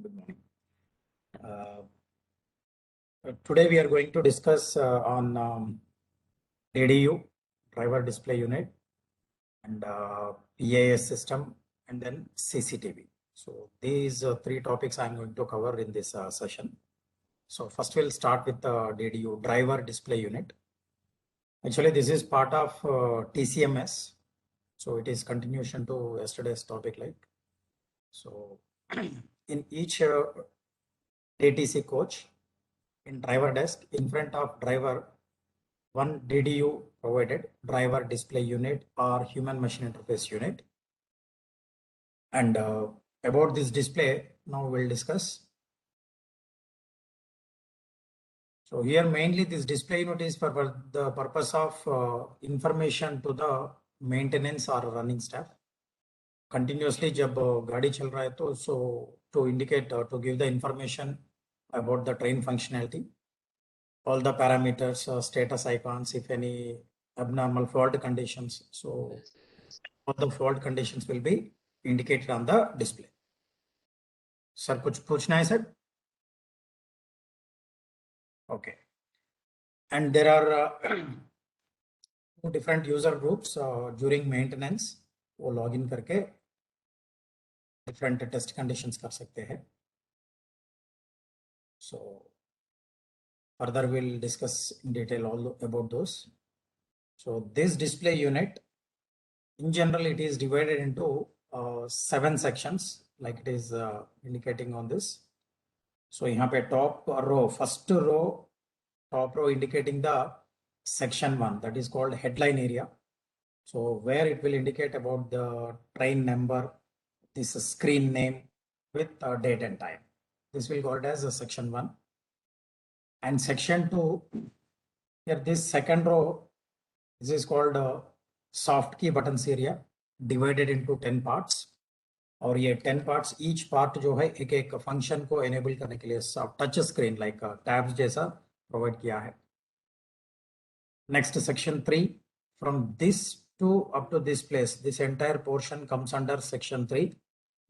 Good morning. Today we are going to discuss on ADU, driver display unit, and EAS system, and then CCTV. So these three topics I'm going to cover in this session. So first we'll start with the DDU, driver display unit. Actually, this is part of TCMS. So it is continuation to yesterday's topic like. So in each ATC coach, in driver desk, in front of driver, one DDU provided, driver display unit or human machine interface unit. And about this display, now we'll discuss. So here mainly this display unit is for the purpose of information to the maintenance or running staff. Continuously जब गाड़ी चल रहा है तो so to indicate to give the information about the train functionality, all the parameters, status icons, if any abnormal fault conditions. So all the fault conditions will be indicated on the display. Sir, कुछ पूछना है sir? Okay. And there are two different user groups during maintenance. वो login करके different test conditions कर सकते हैं. So further we'll discuss in detail all about those. So this display unit, in general, it is divided into 7 sections, like it is indicating on this. So यहाँ पे top row, first row, top row indicating the section 1, that is called headline area. So where it will indicate about the train number, this screen name with date and time. This will call it as a section 1. And section 2, here this second row, this is called soft key buttons area, divided into 10 parts. और ये 10 parts, each part जो है एक एक function को enable करने के लिए touch screen like tabs जैसा provide किया है. Next section 3, from this to up to this place, this entire portion comes under section 3.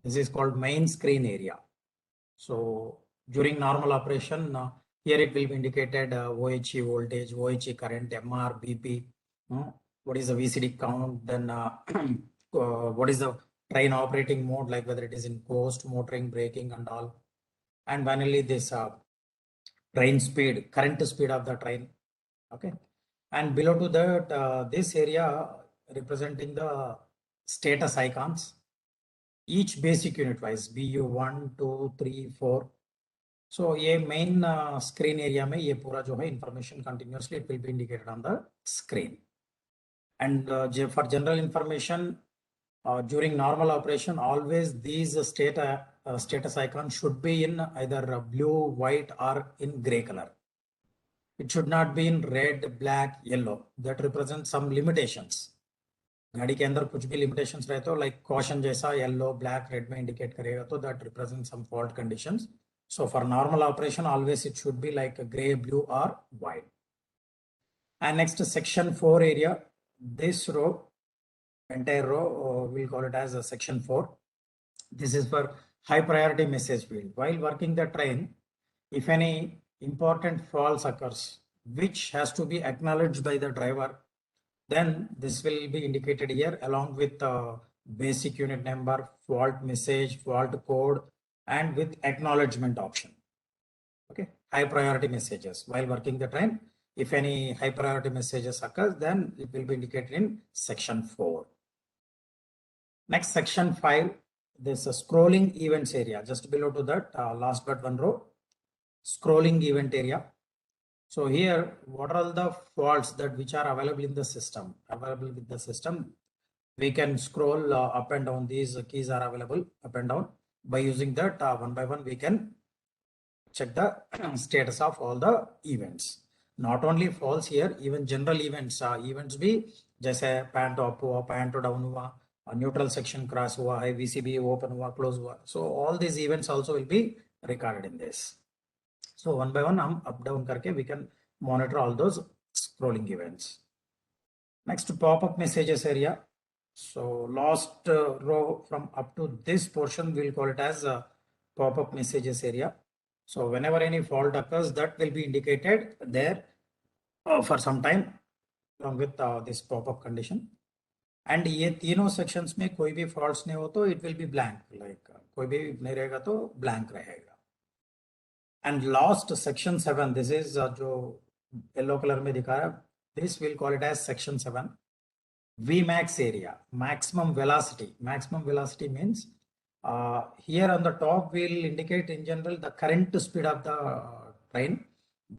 This is called main screen area. So during normal operation, here it will be indicated OHE voltage, OHE current, MR, BP, what is the VCD count, then what is the train operating mode, like whether it is in post, motoring, braking and all. And finally this train speed, current speed of the train. Okay. And below to that, this area representing the status icons, each basic unit wise, BU 1, 2, 3, 4. So ये main screen area में ये पूरा जो है information continuously it will be indicated on the screen. And for general information, during normal operation, always these status icons should be in either blue, white or in gray color. It should not be in red, black, yellow. That represents some limitations. गाड़ी के अंदर कुछ भी limitations रहते हो like caution जैसा yellow, black, red में indicate करेगा तो that represents some fault conditions. So for normal operation, always it should be like a gray, blue or white. And next section 4 area, this row, entire row, we'll call it as a section 4. This is for high priority message field. While working the train, if any important faults occurs, which has to be acknowledged by the driver, then this will be indicated here along with basic unit number, fault message, fault code, and with acknowledgement option. Okay, high priority messages while working the train. If any high priority messages occurs, then it will be indicated in section 4. Next, section 5, there's a scrolling events area. Just below to that, last but one row, scrolling event area. So here, what are all the faults that which are available in the system? Available with the system, we can scroll up and down. These keys are available up and down. By using that, one by one, we can check the status of all the events. Not only faults here, even general events. Events भी जैसे pan to up हुआ, pan to down हुआ, neutral section cross हुआ है, VCB open हुआ, close हुआ. So all these events also will be recorded in this. So one by one, हम up down करके we can monitor all those scrolling events. Next, pop-up messages area. So last row from up to this portion, we'll call it as pop-up messages area. So whenever any fault occurs, that will be indicated there for some time along with this pop-up condition. And ये तीनों sections में कोई भी faults नहीं हो तो it will be blank, like कोई भी नहीं रहेगा तो blank रहेगा. And last section 7, this is जो yellow color में दिखा है, this we'll call it as section 7. Vmax area, maximum velocity. Maximum velocity means here on the top we'll indicate in general the current speed of the train,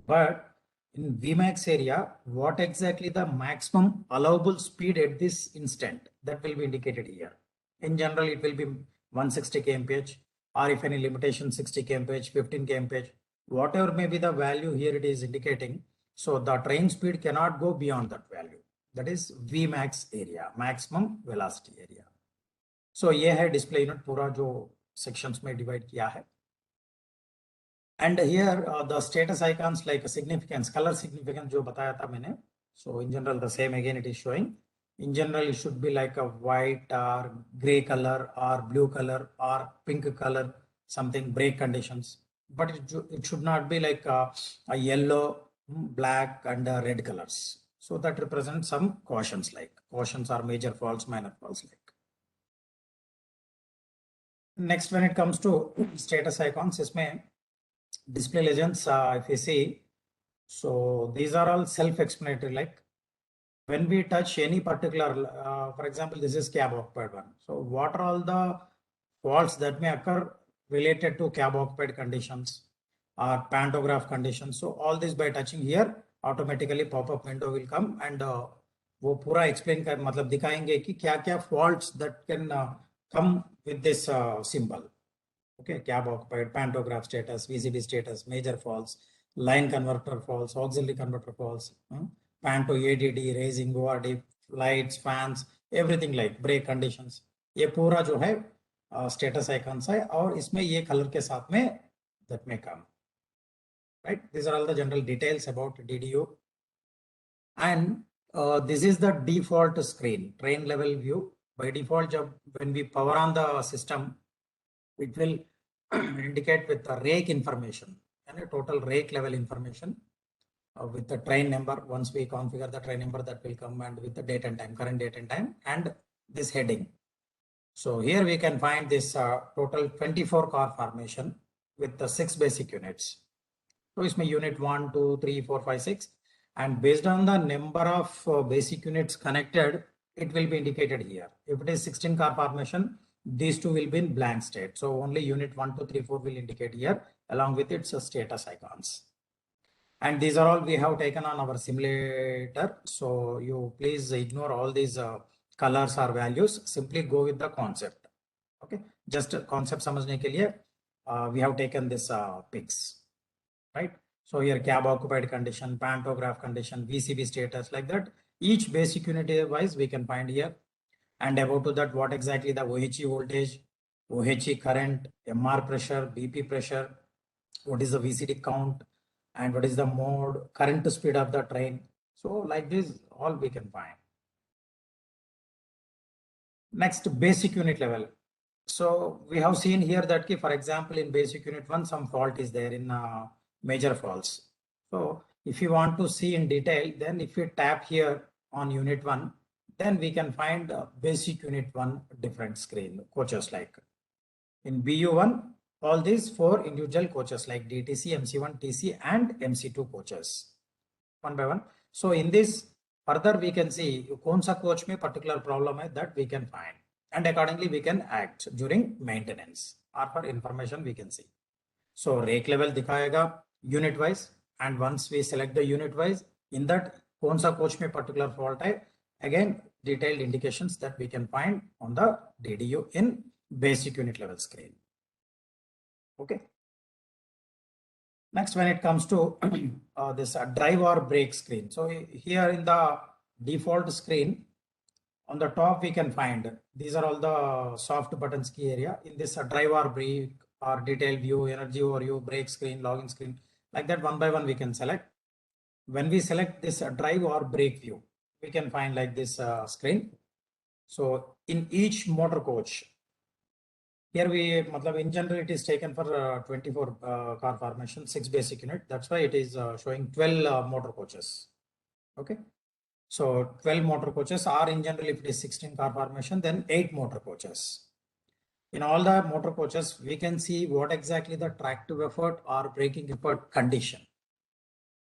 but in Vmax area, what exactly the maximum allowable speed at this instant, that will be indicated here. In general, it will be 160 kmph, or if any limitation 60 kmph, 15 kmph, whatever may be the value here it is indicating. So the train speed cannot go beyond that value. That is Vmax area, maximum velocity area. So ये है display unit पूरा जो sections में divide किया है. And here the status icons like significance, color significance जो बताया था मैंने. So in general the same again it is showing. In general it should be like a white or gray color or blue color or pink color, something brake conditions. But it should not be like a yellow, black and red colors. So that represents some cautions, like cautions are major faults, minor faults like. Next, when it comes to status icons, इसमें display legends, if you see, so these are all self-explanatory. Like when we touch any particular, for example, this is cab occupied one. So what are all the faults that may occur related to cab occupied conditions or pantograph conditions? So all this by touching here, automatically pop-up window will come and वो पूरा explain कर मतलब दिखाएंगे कि क्या क्या faults that can come with this symbol. Okay, cab occupied, pantograph status, VCB status, major faults, line converter faults, auxiliary converter faults, panto ADD, raising ORD, lights, fans, everything like brake conditions. ये पूरा जो है status icons है और इसमें ये color के साथ में that may come. Right, these are all the general details about DDU. And this is the default screen, train level view. By default, when we power on the system, it will indicate with the rake information and a total rake level information with the train number. Once we configure the train number, that will come, and with the date and time, current date and time, and this heading. So here we can find this total 24 car formation with the 6 basic units. So it's my unit 1, 2, 3, 4, 5, 6. And based on the number of basic units connected, it will be indicated here. If it is 16 car formation, these two will be in blank state. So only unit 1, 2, 3, 4 will indicate here along with its status icons. And these are all we have taken on our simulator. So you please ignore all these colors or values. Simply go with the concept. Okay, just concept समझने के लिए we have taken this pics. Right, so here cab occupied condition, pantograph condition, VCB status, like that. Each basic unit wise we can find here. And about to that, what exactly the OHE voltage, OHE current, MR pressure, BP pressure, what is the VCD count, and what is the mode, current speed of the train. So like this, all we can find. Next, basic unit level. So we have seen here that, for example, in basic unit 1, some fault is there in major faults. So if you want to see in detail, then if you tap here on unit 1, then we can find basic unit 1 different screen coaches, like in BU1, all these 4 individual coaches like DTC, MC1, TC and MC2 coaches one by one. So in this further we can see कौन सा coach में particular problem है, that we can find, and accordingly we can act during maintenance or for information we can see. So rake level दिखाएगा unit wise, and once we select the unit wise, in that कौन सा coach में particular fault है, again detailed indications that we can find on the DDU in basic unit level screen. Okay. Next, when it comes to this drive or brake screen. So here in the default screen, on the top we can find these are all the soft buttons key area. In this drive or brake or detail view, energy overview, brake screen, login screen, like that one by one we can select. When we select this drive or brake view, we can find like this screen. So in each motor coach, Here in general, it is taken for 24 car formation, 6 basic unit. That's why it is showing 12 motor coaches. Okay. So 12 motor coaches, or in general, if it is 16 car formation, then 8 motor coaches. In all the motor coaches, we can see what exactly the tractive effort or braking effort condition,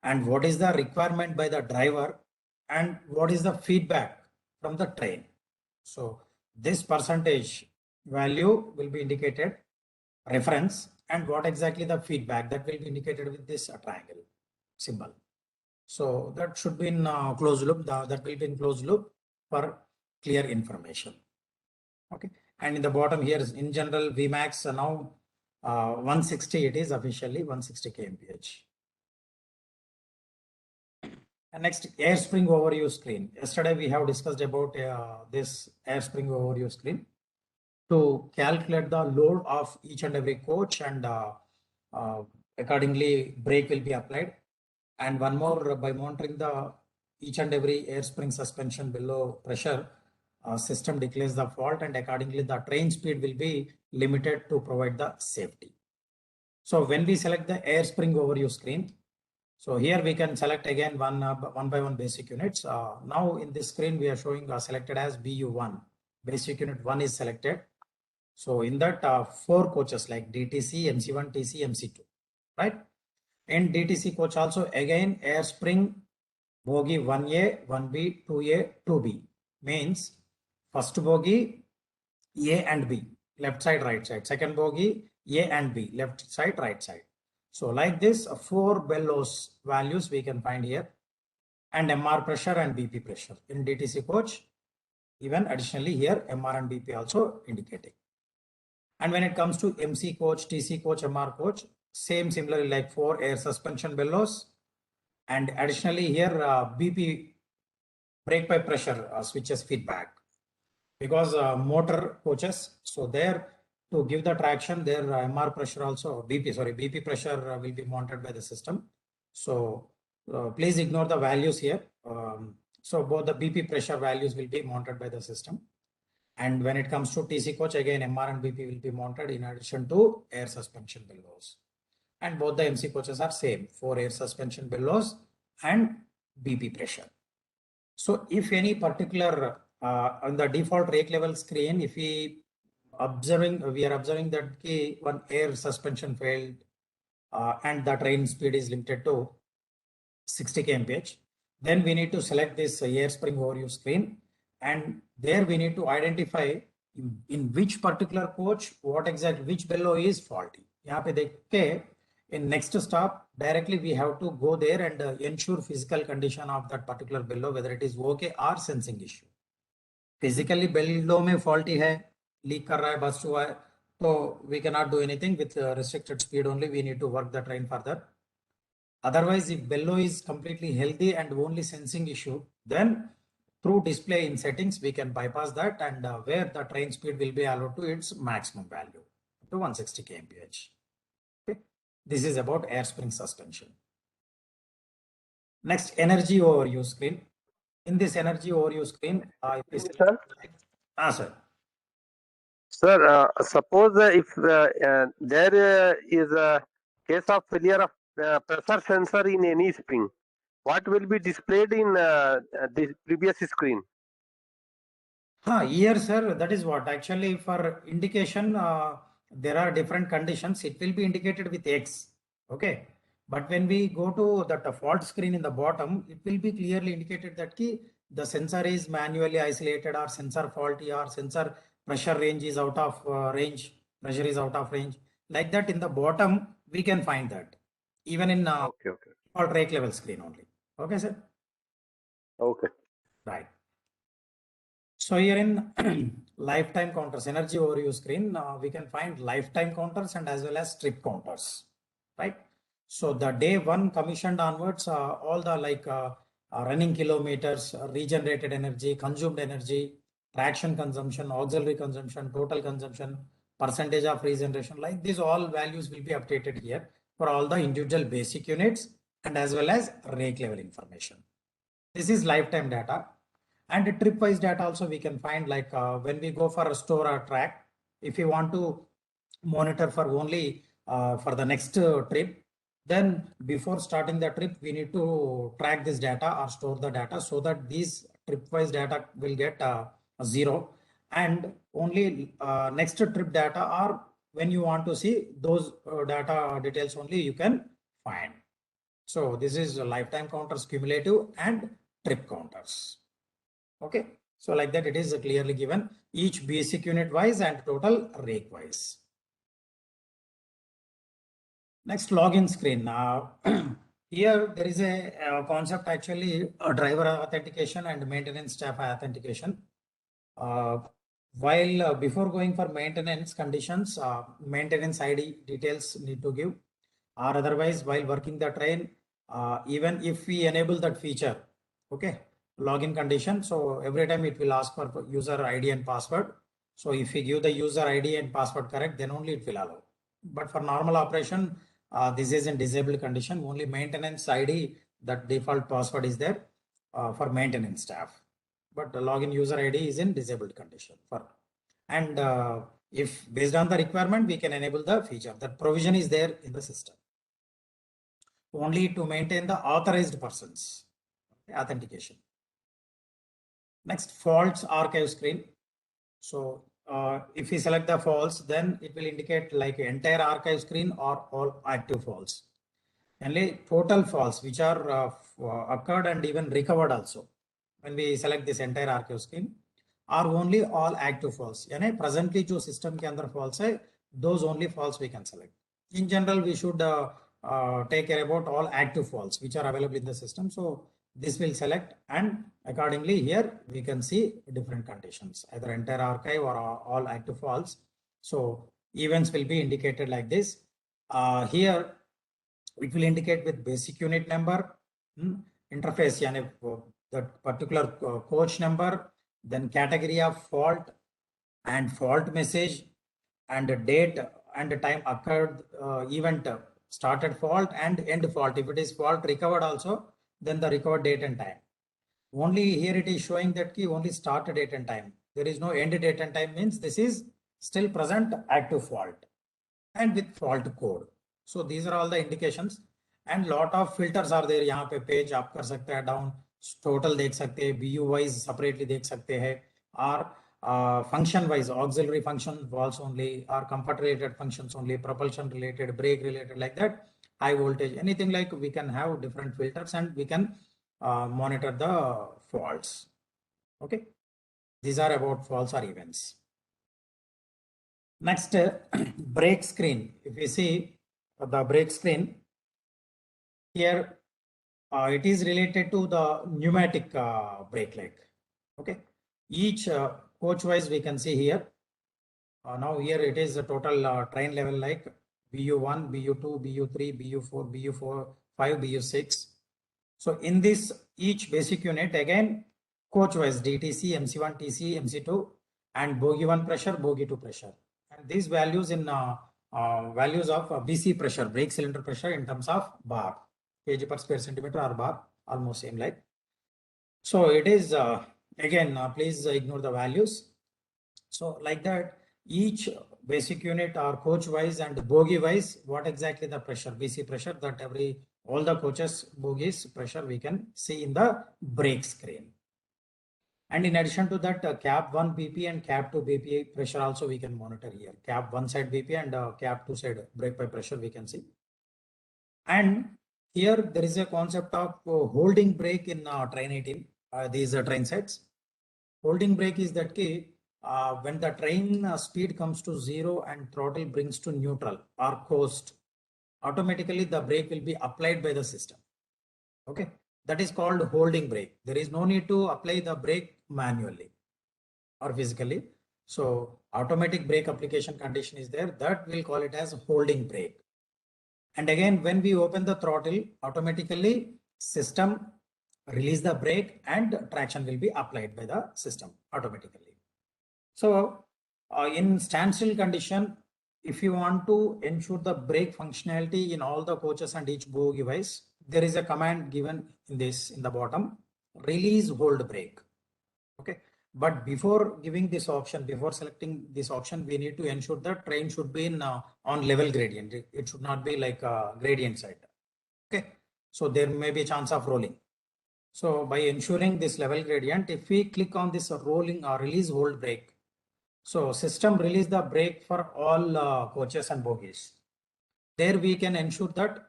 and what is the requirement by the driver, and what is the feedback from the train. So this percentage value will be indicated reference, and what exactly the feedback that will be indicated with this triangle symbol. So that should be in closed loop. That will be in closed loop for clear information. Okay. And in the bottom here, in general, Vmax now 160, it is officially 160 kmph. And next, air spring overview screen. Yesterday we have discussed about this air spring overview screen to calculate the load of each and every coach, and accordingly brake will be applied. And one more, by monitoring the each and every air spring suspension below pressure, system declares the fault, and accordingly the train speed will be limited to provide the safety. So when we select the air spring overview screen, so here we can select again one by one basic units. Now in this screen we are showing selected as BU1. Basic unit 1 is selected. So in that 4 coaches like DTC, MC1, TC, MC2, right? In DTC coach also again air spring bogie 1A, 1B, 2A, 2B means first bogie A and B, left side, right side. Second bogie A and B, left side, right side. So like this, 4 bellows values we can find here, and MR pressure and BP pressure in DTC coach. Even additionally here MR and BP also indicating. And when it comes to MC coach, TC coach, MR coach, same similarly like 4 air suspension bellows, and additionally here BP brake pipe pressure switches feedback, because motor coaches, so there to give the traction, their MR pressure also BP pressure will be monitored by the system. So please ignore the values here. So both the BP pressure values will be monitored by the system. And when it comes to TC coach, again MR and BP will be monitored in addition to air suspension bellows. And both the MC coaches are same, 4 air suspension bellows and BP pressure. So if any particular on the default rake level screen, if we are observing that one air suspension failed and the train speed is limited to 60 kmph, then we need to select this air spring overview screen, and there we need to identify in which particular coach which bellow is faulty. यहाँ पे देख के in next stop directly we have to go there and ensure physical condition of that particular bellow, whether it is okay or sensing issue. Physically bellow में faulty है, leak कर रहा है, burst हुआ है, तो we cannot do anything with restricted speed only. We need to work the train further. Otherwise, if bellow is completely healthy and only sensing issue, then through display in settings we can bypass that, and where the train speed will be allowed to its maximum value to 160 kmph. Okay. This is about air spring suspension. Next, energy overview screen. In this energy overview screen, Sir? Sir. Sir, suppose if there is a case of failure of pressure sensor in any spring, what will be displayed in the previous screen? Here, sir, that is what actually for indication, there are different conditions. It will be indicated with X. Okay. But when we go to that fault screen in the bottom, it will be clearly indicated that the sensor is manually isolated, or sensor faulty, or sensor pressure range is out of range, pressure is out of range. Like that in the bottom, we can find that even in default rake level screen only. Okay, sir? Okay. Right. So here in lifetime counters, energy overview screen, we can find lifetime counters and as well as trip counters, right? So the day 1 commissioned onwards, all the running kilometers, regenerated energy, consumed energy, traction consumption, auxiliary consumption, total consumption, percentage of regeneration, like these all values will be updated here for all the individual basic units and as well as rake level information. This is lifetime data. And trip wise data also we can find, like when we go for a store or track, if you want to monitor for only for the next trip. Then before starting the trip, we need to track this data or store the data so that these trip-wise data will get a 0, and only next trip data, or when you want to see those data details only you can find. So this is lifetime counters, cumulative, and trip counters. Okay. So like that, it is clearly given each basic unit wise and total rake wise. Next, login screen. Here there is a concept, actually, driver authentication and maintenance staff authentication. While before going for maintenance conditions, maintenance ID details need to give, or otherwise while working the train, even if we enable that feature, okay, login condition, so every time it will ask for user ID and password. So if we give the user ID and password correct, then only it will allow. But for normal operation, this is in disabled condition. Only maintenance ID, that default password is there for maintenance staff, but the login user ID is in disabled condition for. And if based on the requirement, we can enable the feature. That provision is there in the system only to maintain the authorized persons authentication. Next, faults archive screen. So if we select the false, then it will indicate like entire archive screen or all active false. Only total false which are occurred and even recovered also. When we select this entire archive screen, are only all active false. यानी presently जो system के अंदर false है, those only false we can select. In general, we should take care about all active false which are available in the system. So this will select, and accordingly here we can see different conditions, either entire archive or all active false. So events will be indicated like this. Here it will indicate with basic unit number, interface, yani that particular coach number, then category of fault and fault message, and the date and the time occurred event, started fault and end fault. If it is fault recovered also, then the recovered date and time. Only here it is showing that key only start date and time. There is no end date and time, means this is still present active fault and with fault code. So these are all the indications, and lot of filters are there. यहाँ पे page आप कर सकते हैं down, total देख सकते हैं, BU wise separately देख सकते हैं, or function wise auxiliary function valves only, or comfort related functions only, propulsion related, brake related, like that, high voltage, anything like, we can have different filters and we can monitor the faults. Okay, these are about faults or events. Next, brake screen. If you see the brake screen here, it is related to the pneumatic brake leg. Okay, each coach wise we can see here. Now here it is a total train level like BU1, BU2, BU3, BU4, BU4, 5, BU6. So in this each basic unit, again coach wise DTC, MC1, TC, MC2, and bogie 1 pressure, bogie 2 pressure. And these values in values of BC pressure, brake cylinder pressure, in terms of bar, kg per square centimeter, or bar, almost same like. So it is again, please ignore the values. So like that, each basic unit or coach wise and bogie wise, what exactly the pressure, BC pressure, that all the coaches bogies pressure we can see in the brake screen. And in addition to that, cap 1 BP and cap 2 BP pressure also we can monitor here. Cap 1 side BP and cap 2 side brake pipe pressure we can see. And here there is a concept of holding brake in train 18. These are train sets. Holding brake is that key, when the train speed comes to 0 and throttle brings to neutral or coast, automatically the brake will be applied by the system. Okay, that is called holding brake. There is no need to apply the brake manually or physically. So automatic brake application condition is there, that we'll call it as holding brake. And again, when we open the throttle, automatically system release the brake and traction will be applied by the system automatically. So in standstill condition, if you want to ensure the brake functionality in all the coaches and each bogie wise, there is a command given in the bottom, release hold brake. Okay, But before giving this option, before selecting this option, we need to ensure that train should be in on level gradient. It should not be like a gradient side. Okay, so there may be a chance of rolling. So by ensuring this level gradient, if we click on this rolling or release hold brake, so system release the brake for all coaches and bogies. There we can ensure that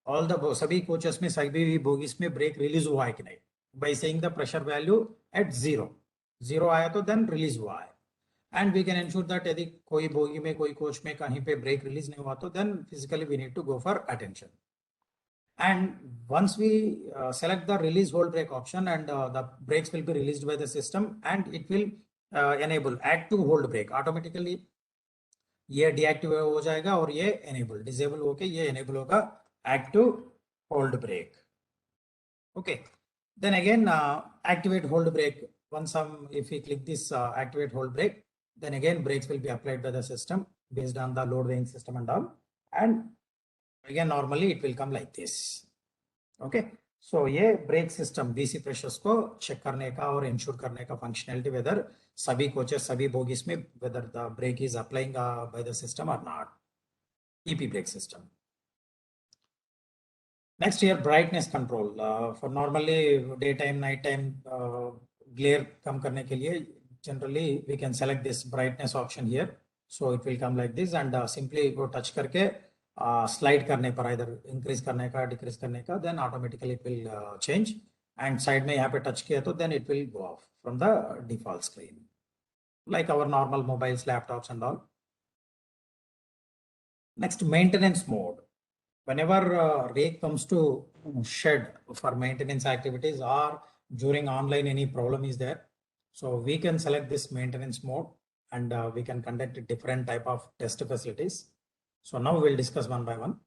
all the सभी coaches में सभी bogies में brake release हुआ है कि नहीं, by saying the pressure value at 0 आया तो then release हुआ है. And we can ensure that यदि कोई bogie में कोई coach में कहीं पे brake release नहीं हुआ तो then physically we need to go for attention. And once we select the release hold brake option, and the brakes will be released by the system, and it will enable act to hold brake automatically. ये deactivate हो जाएगा और ये enable disable होके ये enable होगा act to hold brake. Okay, then again activate hold brake. Once if we click this activate hold brake, then again brakes will be applied by the system based on the load weighing system and all, and again normally it will come like this. Okay, so ये brake system BC pressures को check करने का और ensure करने का functionality, whether सभी coaches सभी bogies में whether the brake is applying by the system और not. EP brake system. Next here, brightness control. For normally daytime, nighttime glare कम करने के लिए generally we can select this brightness option here. So it will come like this, and simply go touch करके slide करने पर either increase करने का decrease करने का, then automatically it will change. And side में यहाँ पे touch किया तो then it will go off from the default screen, like our normal mobiles, laptops and all. Next, maintenance mode. Whenever rake comes to shed for maintenance activities or during online any problem is there, so we can select this maintenance mode, and we can conduct different type of test facilities. So now we'll discuss one by one.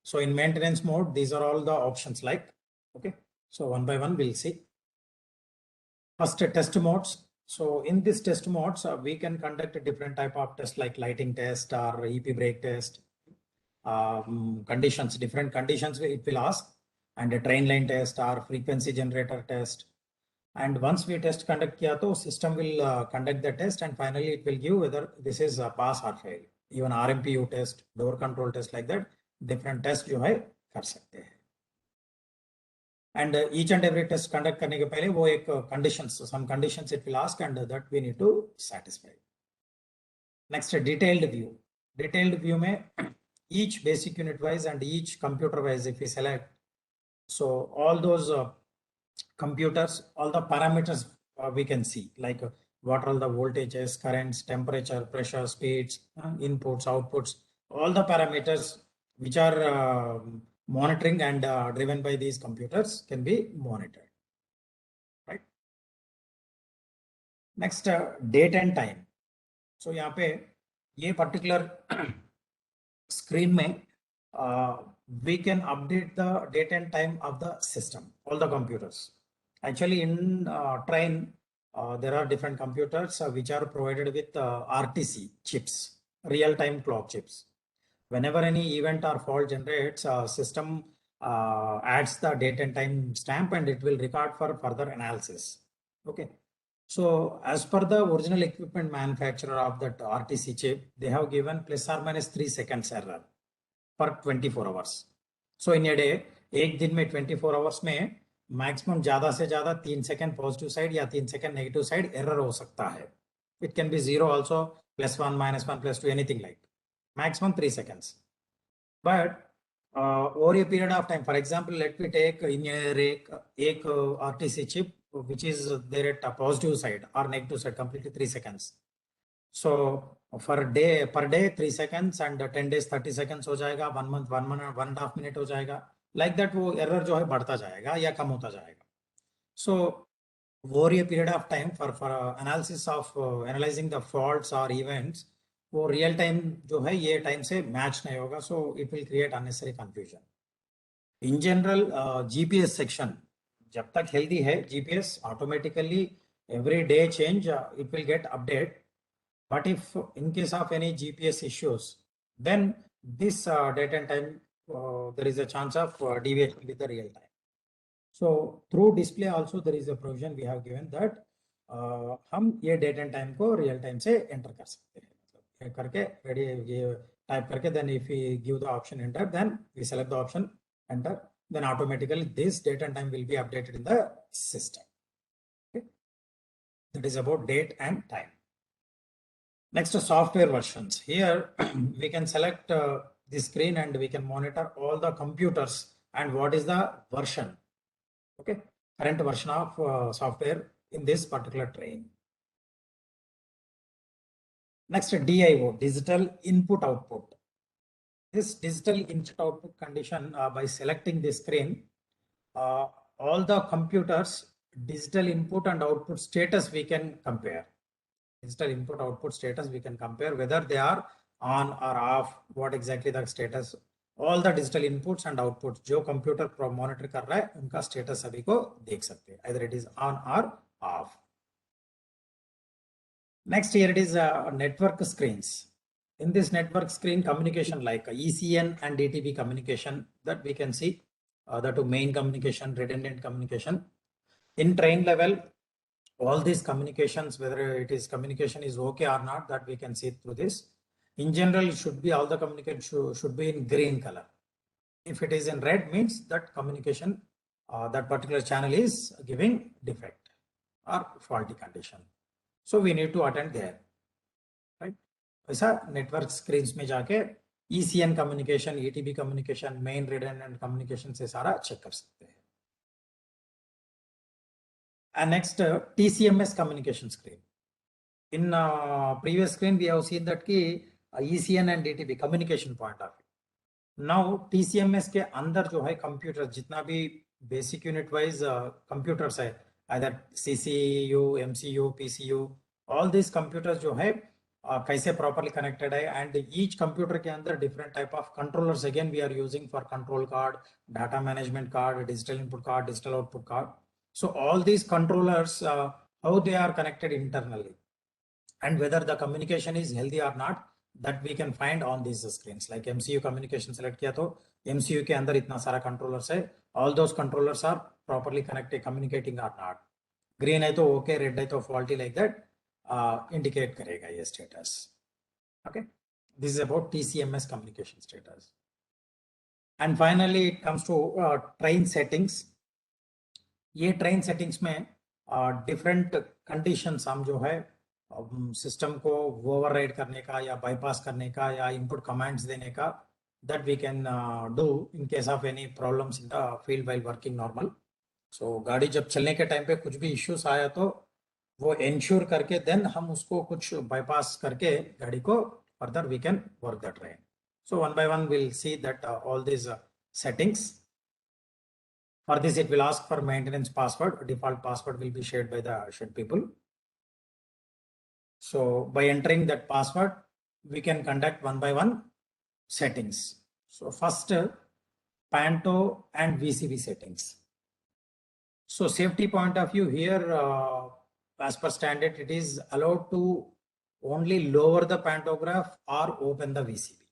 So in maintenance mode, these are all the options like, okay, so one by one we'll see. First, test modes. So in this test modes, we can conduct a different type of test like lighting test or EP brake test. Conditions, different conditions it will ask, and a train line test or frequency generator test. And once we test conduct kiya to system will conduct the test, and finally it will give whether this is a pass or fail. Even RMPU test, door control test, like that different test जो है कर सकते हैं. And each and every test conduct करने के पहले वो एक conditions, some conditions it will ask, and that we need to satisfy. Next, detailed view. Detailed view में each basic unit wise and each computer wise if we select, so all those computers, all the parameters we can see, like what are all the voltages, currents, temperature, pressure, speeds, inputs, outputs, all the parameters which are monitoring and driven by these computers can be monitored, right? Next, date and time. So यहाँ पे ये particular screen में we can update the date and time of the system, all the computers. Actually in train there are different computers which are provided with RTC chips, real-time clock chips. Whenever any event or fault generates, system adds the date and time stamp, and it will record for further analysis. Okay, so as per the original equipment manufacturer of that RTC chip, they have given plus or minus 3 seconds error for 24 hours. So in a day, एक दिन में 24 hours में maximum ज़्यादा से ज़्यादा 3 second positive side या 3 second negative side error हो सकता है. It can be 0 also, +1, -1, +2, anything like. Maximum 3 seconds. But over a period of time, for example, let me take in a rake एक RTC chip which is there at a positive side or negative side, completely 3 seconds. So for day per day 3 seconds, and 10 days 30 seconds हो जाएगा, 1 month 1 minute 1.5 minute हो जाएगा. Like that वो error जो है बढ़ता जाएगा या कम होता जाएगा. So over a period of time for analysis of analyzing the faults or events, वो real time जो है ये time से match नहीं होगा, so it will create unnecessary confusion. In general, GPS section जब तक healthy है, GPS automatically every day change, it will get update. But if in case of any GPS issues, then this date and time, there is a chance of deviation with the real time. So through display also there is a provision we have given that हम ये date and time को real time से enter कर सकते हैं, मतलब करके ready ये टाइप करके then if we give the option enter then we select the option enter then automatically this date and time will be updated in the system. Okay? That is about date and time. Next, software versions. Here we can select the screen and we can monitor all the computers and what is the version. Okay, current version of software in this particular train. Next, DIO, digital input output. This digital input output condition, by selecting the screen, all the computers digital input and output status we can compare. Digital input output status we can compare whether they are on or off, what exactly the status. All the digital inputs and outputs जो computer monitor कर रहा है उनका status अभी को देख सकते हैं, either it is on or off. Next, here it is network screens. In this network screen, communication like ECN and DTP communication that we can see, the two main communication, redundant communication. In train level, all these communications, whether it is communication is okay or not, that we can see through this. In general, it should be all the communication should be in green color. If it is in red, means that communication, that particular channel is giving defect or faulty condition. So we need to attend there, right? ऐसा network screens में जाके ECN communication, ETB communication, main redundant communication से सारा check कर सकते हैं. And next, TCMS communication screen. In previous screen, we have seen that ki ECN and DTP communication point of view. Now TCMS के अंदर जो है कंप्यूटर जितना भी बेसिक यूनिट वाइज कंप्यूटर्स है, either CCU, MCU, PCU, all these computers जो है कैसे properly connected है, and each computer के अंदर different type of controllers again we are using for control card, data management card, digital input card, digital output card. So all these controllers, how they are connected internally and whether the communication is healthy or not, that we can find on these screens. Like MCU communication select किया तो MCU के अंदर इतना सारा controllers है, all those controllers are properly connected, communicating or not. Green है तो okay, red है तो faulty, like that indicate करेगा ये status. Okay, this is about TCMS communication status. And finally it comes to train settings. ये train settings में different conditions हम जो है सिस्टम को ओवरराइड करने का या बाईपास करने का या इनपुट कमांड्स देने का, that we can do in case of any problems in the field while working normal. So गाड़ी जब चलने के टाइम पे कुछ भी इश्यूज आया तो वो इंश्योर करके देन हम उसको कुछ बाईपास करके गाड़ी को further we can work the train. So one by one will see that all this settings. For this, it will ask for maintenance password. Default password will be shared by the shed people. So by entering that password, we can conduct one by one settings. So first, Panto and VCB settings. So safety point of view here, as per standard, it is allowed to only lower the pantograph or open the VCB.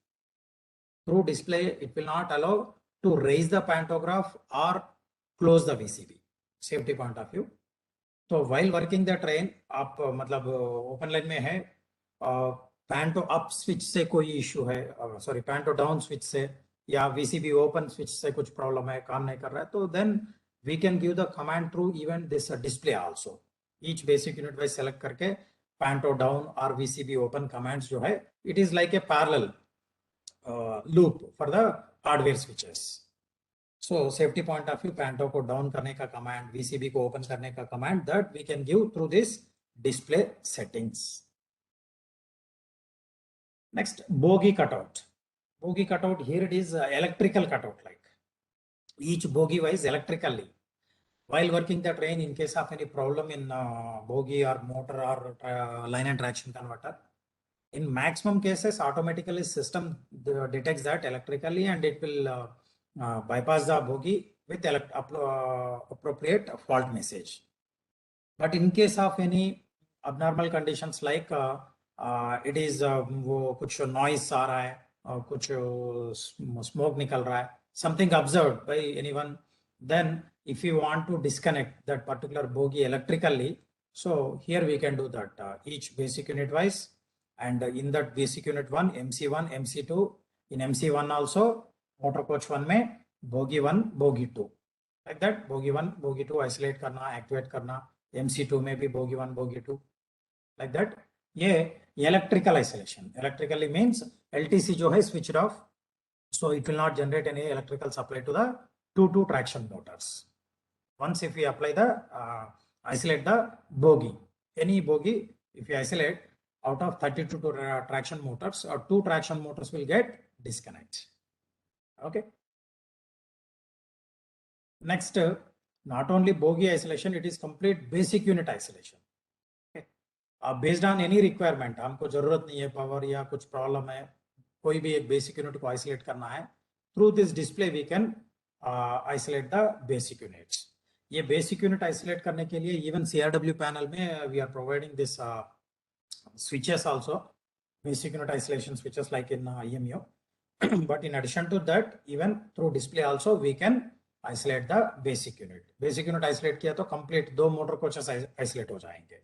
Through display, it will not allow to raise the pantograph or close the VCB. Safety point of view. तो while working the train, आप मतलब open line में है, पैंटो up switch से कोई issue है, sorry पैंटो down switch से या VCB ओपन स्विच से कुछ प्रॉब्लम है, काम नहीं कर रहा है, तो then we can give the command through even this display also. Each basic unit wise select करके पैंटो डाउन और VCB ओपन कमांड्स जो है, it is like a parallel loop for the hardware switches. So safety point of view, Panto को down करने का command, VCB को open करने का command, that we can give through this display settings. Next, bogie cutout. Bogie cutout, here it is electrical cutout, like each bogie wise electrically. While working the train, in case of any problem in bogie or motor or line and traction converter, in maximum cases, automatically system detects that electrically and it will bypass the bogie with appropriate fault message. But in case of any abnormal conditions like it is वो कुछ noise आ रहा है, कुछ smoke निकल रहा है, something observed by anyone, then if you want to disconnect that particular bogie electrically, So here we can do that each basic unit wise, and in that basic unit 1, MC1, MC2, in MC1 also motor coach 1 में bogie 1, bogie 2, like that bogie 1, bogie 2 isolate करना, activate करना, MC2 में भी bogie 1, bogie 2, like that. ये electrical isolation, electrically means LTC जो है switched off, so it will not generate any electrical supply to the 2 traction motors. Once if we apply the isolate the bogie, any bogie, if you isolate out of 32 traction motors, or 2 traction motors will get disconnect. Okay. Next, not only bogie isolation, it is complete basic unit isolation. Okay. Based on any requirement, हमको जरूरत नहीं है power या कुछ problem है, कोई भी एक basic unit को isolate करना है, through this display we can isolate the basic units. ये basic unit isolate करने के लिए even CRW panel में we are providing this switches also, basic unit isolation switches like in IMU. But in addition to that, even through display also we can isolate the basic unit. Basic unit isolate किया तो complete 2 motor coaches isolate हो जाएंगे.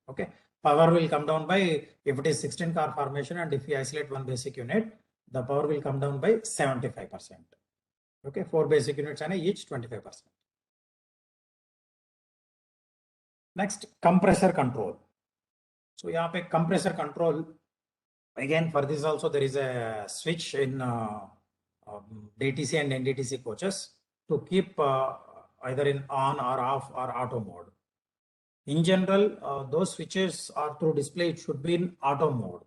Okay, power will come down by, if it is 16 car formation and if we isolate 1 basic unit, the power will come down by 75%. Okay, 4 basic units and each 25%. Next, compressor control. So यहाँ पे compressor control, again for this also there is a switch in DTC and NDTC coaches to keep either in on or off or auto mode. In general, those switches are through display, it should be in auto mode.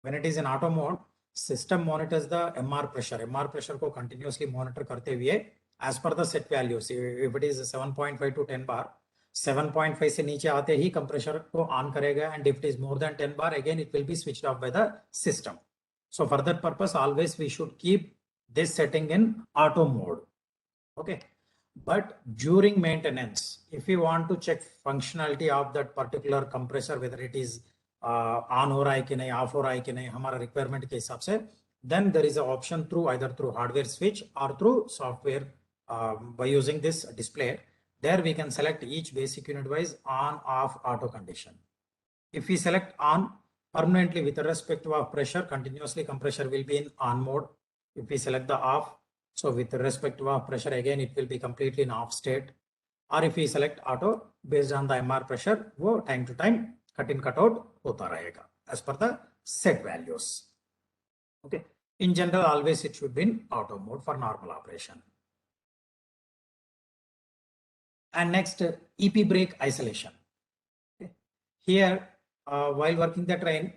When it is in auto mode, system monitors the MR pressure. MR pressure को continuously monitor करते हुए as per the set values. If it is 7.5 to 10 bar, 7.5 से नीचे आते ही compressor को on करेगा, and if it is more than 10 bar, again it will be switched off by the system. So for that purpose, always we should keep this setting in auto mode. Okay. But during maintenance, if we want to check functionality of that particular compressor, whether it is on हो रहा है कि नहीं, off हो रहा है कि नहीं, हमारा requirement के हिसाब से, then there is an option through either through hardware switch or through software by using this display. There we can select each basic unit wise on, off, auto condition. If we select on, permanently with respect to our pressure, continuously compressor will be in on mode. If we select the off, so with respect to our pressure, again it will be completely in off state. Or if we select auto, based on the MR pressure, वो time to time cut in cut out होता रहेगा as per the set values. Okay. In general, always it should be in auto mode for normal operation. And next, EP brake isolation. Okay. Here, while working the train,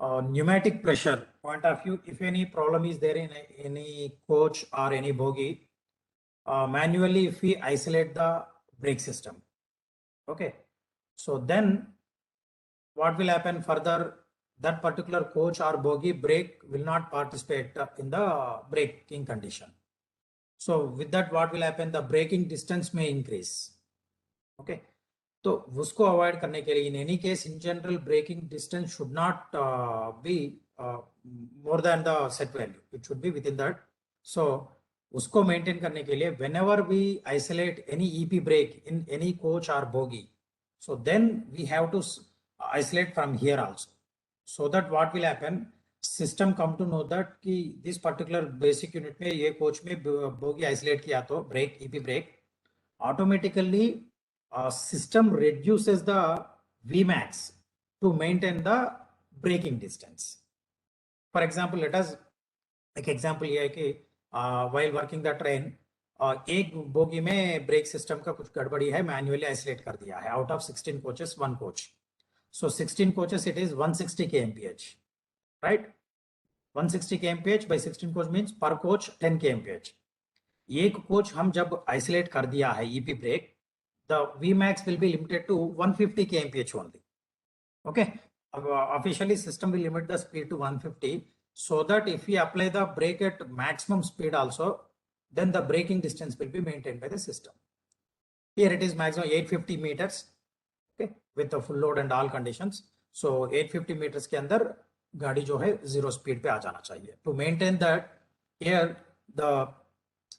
pneumatic pressure point of view, if any problem is there in any coach or any bogie, manually if we isolate the brake system, okay, so then what will happen further, that particular coach or bogie brake will not participate in the braking condition. So with that, what will happen, the braking distance may increase. Okay, तो उसको avoid करने के लिए, in any case in general braking distance should not be more than the set value, it should be within that. So उसको maintain करने के लिए, whenever we isolate any EP brake in any coach or bogie, so then we have to isolate from here also, so that what will happen, system come to know that कि this particular basic unit में ये coach में bogie isolate किया तो brake, EP brake, automatically system reduces the Vmax to maintain the braking distance. For example, let us एक example ये है कि while working the train, एक बोगी में ब्रेक सिस्टम का कुछ गड़बड़ी है, मैन्युअली आइसोलेट कर दिया है, out of 16 coaches 1 coach. So 16 coaches, it is 160 kmph, right? 160 kmph by 16 coach means per coach 10 kmph. एक कोच हम जब आइसोलेट कर दिया है EP brake, the Vmax will be limited to 150 kmph only. Okay, officially system will limit the speed to 150, so that if we apply the brake at maximum speed also, then the braking distance will be maintained by the system. Here it is maximum 850 meters, okay, with the full load and all conditions. So 850 meters के अंदर गाड़ी जो है 0 speed पे आ जाना चाहिए. To maintain that, here the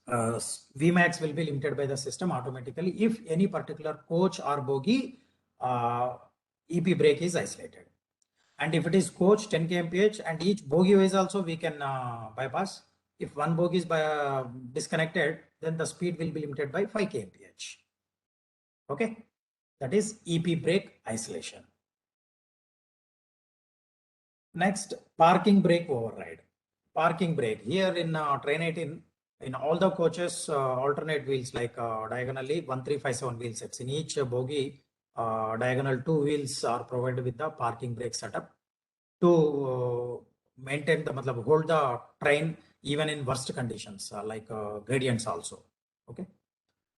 Vmax will be limited by the system automatically if any particular coach or bogie EP brake is isolated. And if it is coach 10 kmph and each bogie wise also we can bypass. If one bogie is disconnected, then the speed will be limited by 5 kmph. Okay, that is EP brake isolation. Next, parking brake override. Parking brake here in Trainset in all the coaches alternate wheels like diagonally 1357 wheel sets. In each bogie diagonal 2 wheels are provided with the parking brake setup to maintain the hold the train even in worst conditions like gradients also. Okay.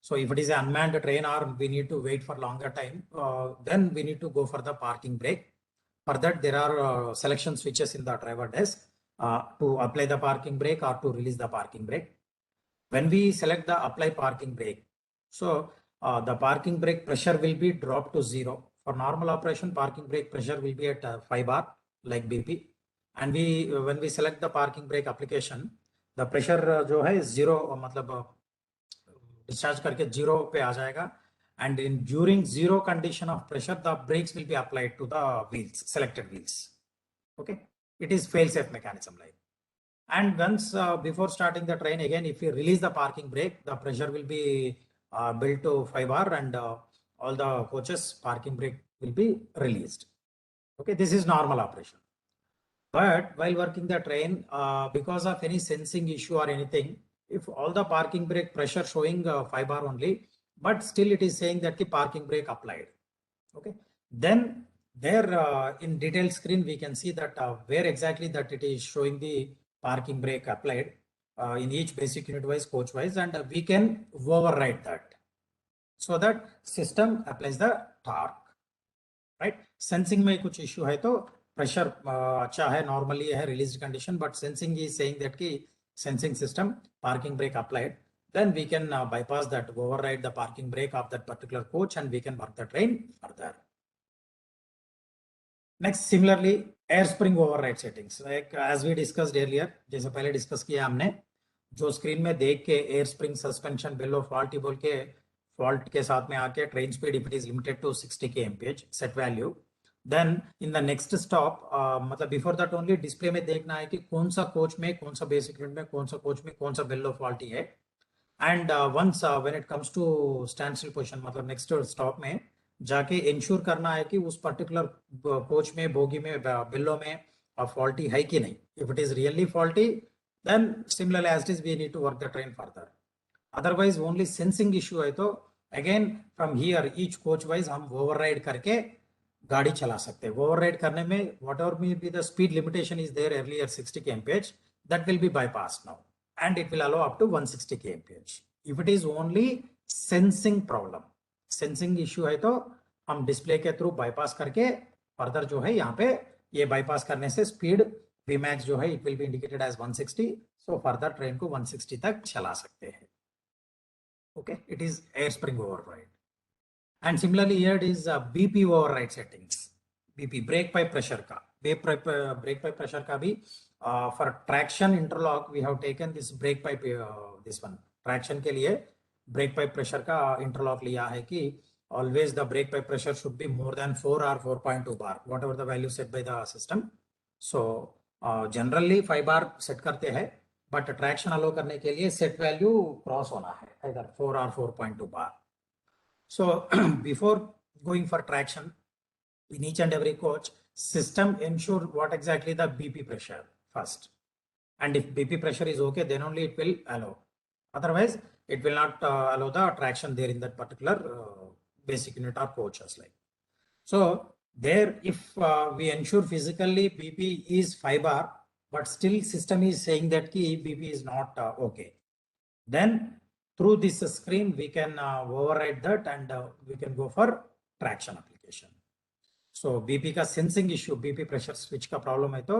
So if it is an unmanned train or we need to wait for longer time, then we need to go for the parking brake. For that, there are selection switches in the driver desk to apply the parking brake or to release the parking brake. When we select the apply parking brake, so the parking brake pressure will be dropped to 0. For normal operation, parking brake pressure will be at 5 bar like BP. And when we select the parking brake application, the pressure जो है 0 मतलब discharge करके 0 पे आ जाएगा. And during 0 condition of pressure, the brakes will be applied to the wheels, selected wheels. Okay, it is fail-safe mechanism like. And once before starting the train again, if you release the parking brake, the pressure will be built to 5 bar and all the coaches parking brake will be released. Okay, this is normal operation. But while working the train, because of any sensing issue or anything, if all the parking brake pressure showing 5 bar only, but still it is saying that the parking brake applied. Okay, then there in detail screen we can see that where exactly that it is showing the parking brake applied in each basic unit wise, coach wise, and we can override that so that system applies the torque. Right, sensing में कुछ issue है तो pressure अच्छा है normally है released condition, but sensing is saying that कि sensing system parking brake applied, then we can bypass that, override the parking brake of that particular coach and we can work the train further. Next, similarly, air spring override settings, like as we discussed earlier, जैसे पहले discuss किया हमने, जो screen में देख के air spring suspension below faulty बोल के fault के साथ में आके train speed if it is limited to 60 kmph set value, then in the next stop मतलब before that only display में देखना है कि कौन सा coach में, कौन सा basic unit में, कौन सा coach में, कौन सा below faulty है. And once when it comes to standstill position मतलब next stop में जाके इंश्योर करना है कि उस पर्टिकुलर कोच में, बोगी में, बिल्लो में फॉल्टी है कि नहीं. If it is really faulty, then similarly as it is we need to work the train further. Otherwise only sensing issue है तो again from here each coach wise हम ओवरराइड करके गाड़ी चला सकते हैं. ओवरराइड करने में whatever may be the speed limitation is there earlier 60 kmph, that will be bypass now and it will allow up to 160 kmph. If it is only sensing problem, sensing issue है तो हम display के through bypass करके further जो है यहाँ पे ये बाईपास करने से स्पीड Vmax जो है it will be indicated as 160, so further train को 160 तक चला सकते हैं. Okay, it is air spring override. And similarly here it is BP override settings. BP brake pipe pressure का, brake pipe pressure का भी for traction interlock we have taken this brake pipe this one traction के लिए brake pipe pressure का interlock लिया है कि always the brake pipe pressure should be more than 4 or 4.2 bar, whatever the value set by the system. So generally 5 bar set करते हैं, but traction allow करने के लिए set value cross होना है either 4 or 4.2 bar. So before going for traction in each and every coach, system ensure what exactly the BP pressure first. And if BP pressure is okay, then only it will allow. Otherwise, it will not allow the traction there in that particular basic unit or coach as like. So there, if we ensure physically BP is 5 bar, but still system is saying that key BP is not okay, then through this screen we can override that and we can go for traction application. So BP का sensing issue, BP pressure switch का problem है तो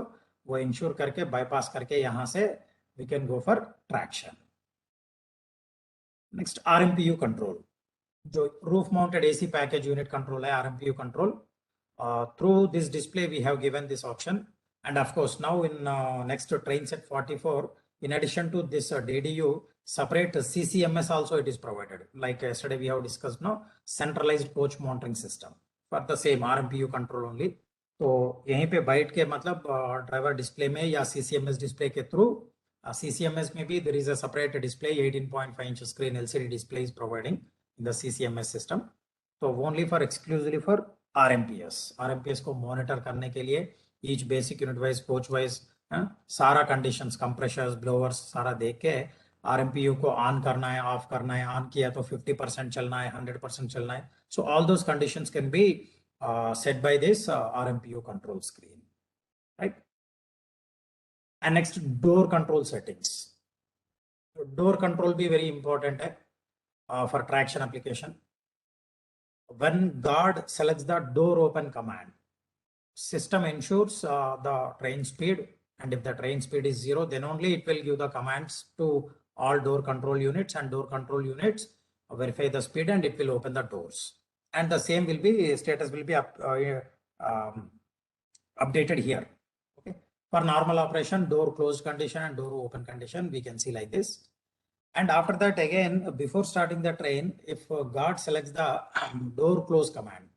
वो ensure करके bypass करके यहाँ से we can go for traction. Next, RMPU control, जो roof mounted AC package unit control है, RMPU control. Through this display we have given this option, and of course now in next to Trainset 44 in addition to this DDU, separate CCMS also it is provided. Like yesterday we have discussed, no, centralized coach monitoring system for the same RMPU control only. तो यहीं पे बैठ के मतलब driver display में या CCMS display के through CCMS में भी there is a separate display 18.5 inch screen LCD display is providing in the CCMS system. तो only for exclusively for RMPS को मॉनिटर करने के लिए each basic unit wise coach wise सारा conditions compressors blowers सारा देख के RMPU को ऑन करना है ऑफ करना है ऑन किया तो 50% चलना है 100% चलना है so all those conditions can be set by this RMPU control screen, right? And next, door control settings. Door control be very important for traction application. When guard selects the door open command, system ensures the train speed, and if the train speed is 0, then only it will give the commands to all door control units, and door control units verify the speed and it will open the doors. And the same will be status will be updated here. Okay. For normal operation, door closed condition and door open condition, we can see like this. And after that, again, before starting the train, if guard selects the door close command,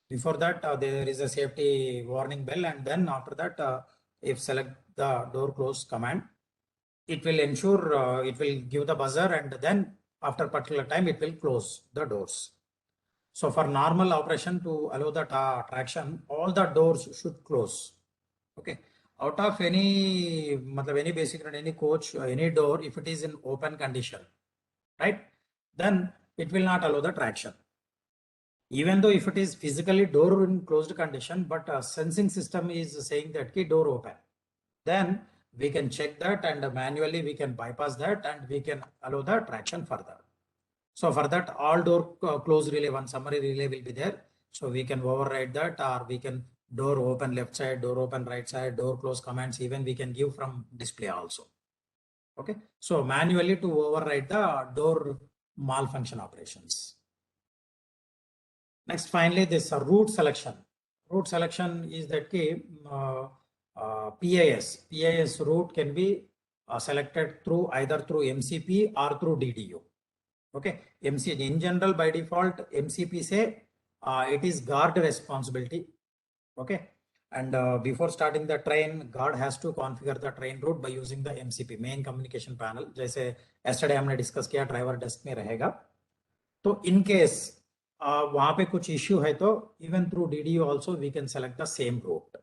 before that there is a safety warning bell, and then after that, if select the door close command, it will ensure it will give the buzzer, and then after particular time it will close the doors. So for normal operation to allow the traction, all the doors should close. Okay. Out of any basic any coach, any door, if it is in open condition, right, then it will not allow the traction. Even though if it is physically door in closed condition, but sensing system is saying that key door open, then we can check that and manually we can bypass that and we can allow the traction further. So for that, all door close relay, one summary relay will be there. So we can override that, or we can door open left side, door open right side, door close commands, even we can give from display also. Okay. So manually to override the door malfunction operations. Next, finally, this route selection. Route selection is that PIS route can be selected through either through MCP or through DDU. Okay, MC in general by default MCP say it is guard responsibility. Okay, and before starting the train, guard has to configure the train route by using the MCP main communication panel. जैसे yesterday हमने discuss किया driver desk में रहेगा. तो in case वहाँ पे कुछ issue है तो even through DDU also we can select the same route,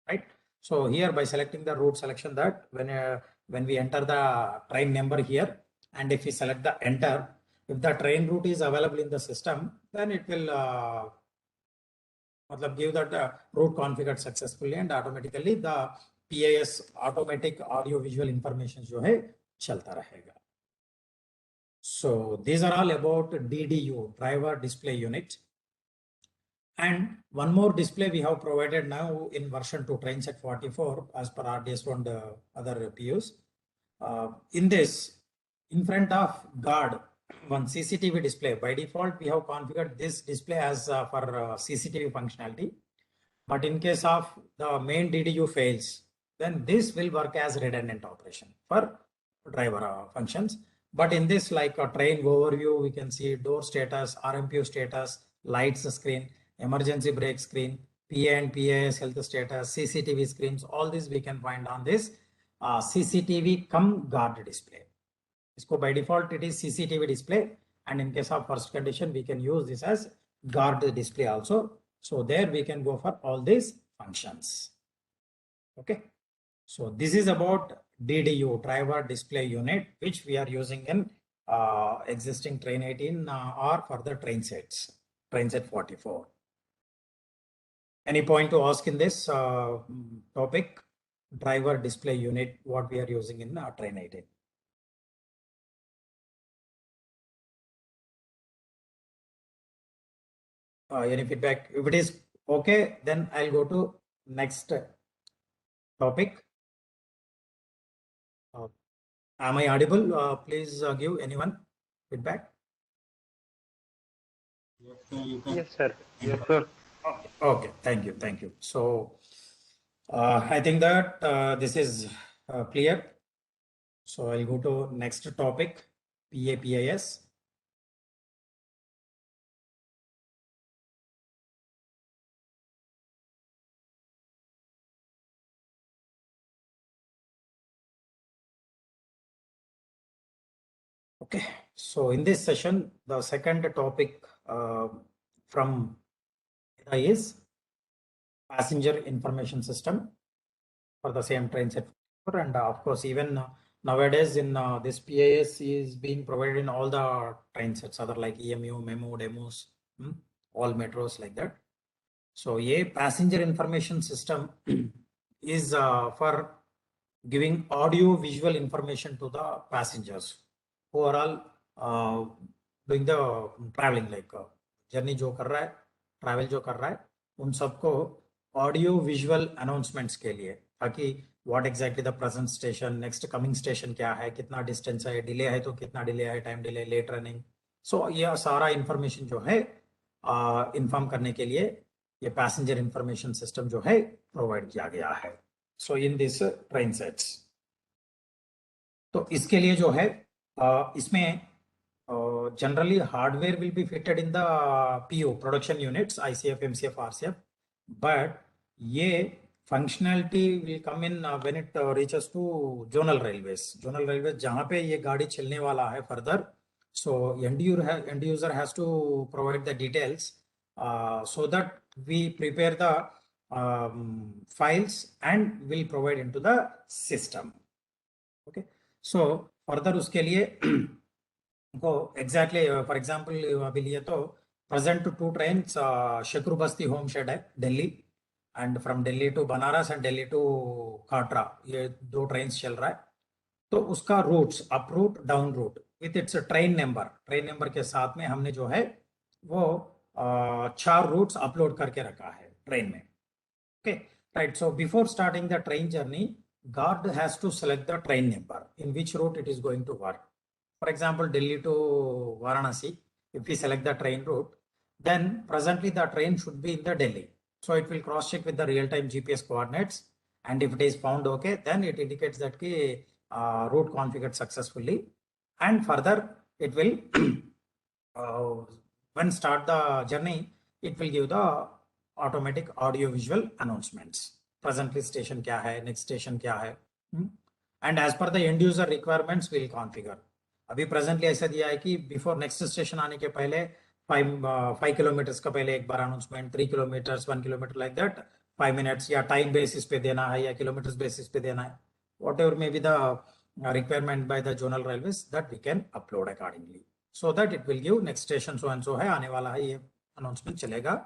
right? So here by selecting the route selection, that when we enter the train number here, and if we select the enter, if the train route is available in the system, then it will give that route configured successfully, and automatically the PIS automatic audio visual information जो है चलता रहेगा. So these are all about DDU, driver display unit. And one more display we have provided now in version 2 Trainset 44 as per RDS1 and other PUs. In this, in front of guard, one CCTV display. By default, we have configured this display as for CCTV functionality. But in case of the main DDU fails, then this will work as redundant operation for driver functions. But in this, like a train overview, we can see door status, RMPU status, lights screen, emergency brake screen, PA and PAS health status, CCTV screens, all this we can find on this CCTV cum guard display. By default, it is CCTV display, and in case of first condition, we can use this as guard display also. So there we can go for all these functions. Okay. So this is about DDU, driver display unit, which we are using in existing Train 18 or further Trainsets, Trainset 44. Any point to ask in this topic, driver display unit, what we are using in Train 18? Any feedback? If it is okay, then I'll go to next topic. Am I audible? Please give anyone feedback. Yes, sir. Yes, sir. Okay, thank you. So I think that this is clear. So I'll go to next topic, PAPIS. Okay, so in this session, the second topic from Medha is passenger information system for the same train set. And of course, even nowadays in this PAS is being provided in all the train sets, other like EMU, MEMO, demos, all metros like that. So a passenger information system is for giving audio visual information to the passengers who are all doing the traveling, like journey जो कर रहा है, travel जो कर रहा है, उन सबको audio visual announcements के लिए, ताकि what exactly the present station, next coming station क्या है, कितना distance है, delay है तो कितना delay है, time delay, late running. So यह सारा information जो है inform करने के लिए ये पैसेंजर इंफॉर्मेशन सिस्टम जो है प्रोवाइड किया गया है. So in this train sets, तो इसके लिए जो है इसमें generally hardware will be fitted in the PO production units, ICF, MCF, RCF, but ये functionality will come in when it reaches to zonal railways. Zonal railways जहां पे ये गाड़ी चलने वाला है further, so end user has to provide the details so that we prepare the files and will provide into the system. Okay, so further उसके लिए को exactly for example अभी लिए तो present to 2 trains शकरू Basti home shade है Delhi, and from Delhi to Banaras and Delhi to Katra, ये 2 trains चल रहा है. तो उसका routes up route down route with its train number के साथ में हमने जो है वो 4 रूट्स अपलोड करके रखा है ट्रेन में. Okay right, so before starting the train journey, guard has to select the train number in which route it is going to work. For example, Delhi to Varanasi, if we select the train route, then presently the train should be in the Delhi, so it will cross check with the real-time GPS coordinates, and if it is found okay, then it indicates that ki route configured successfully, and further it will when start the journey, it will give the automatic audio visual announcements. Presently station kya hai, next station kya hai, and as per the end user requirements will configure. अभी presently ऐसा दिया है कि before next station आने के पहले 5 kilometers का पहले एक बार announcement, 3 kilometers, 1 kilometer like that, 5 minutes या time basis पे देना है या kilometers basis पे देना है, whatever may be the requirement by the zonal railways, that we can upload accordingly, so that it will give next station so and so है, आने वाला है, ये announcement चलेगा.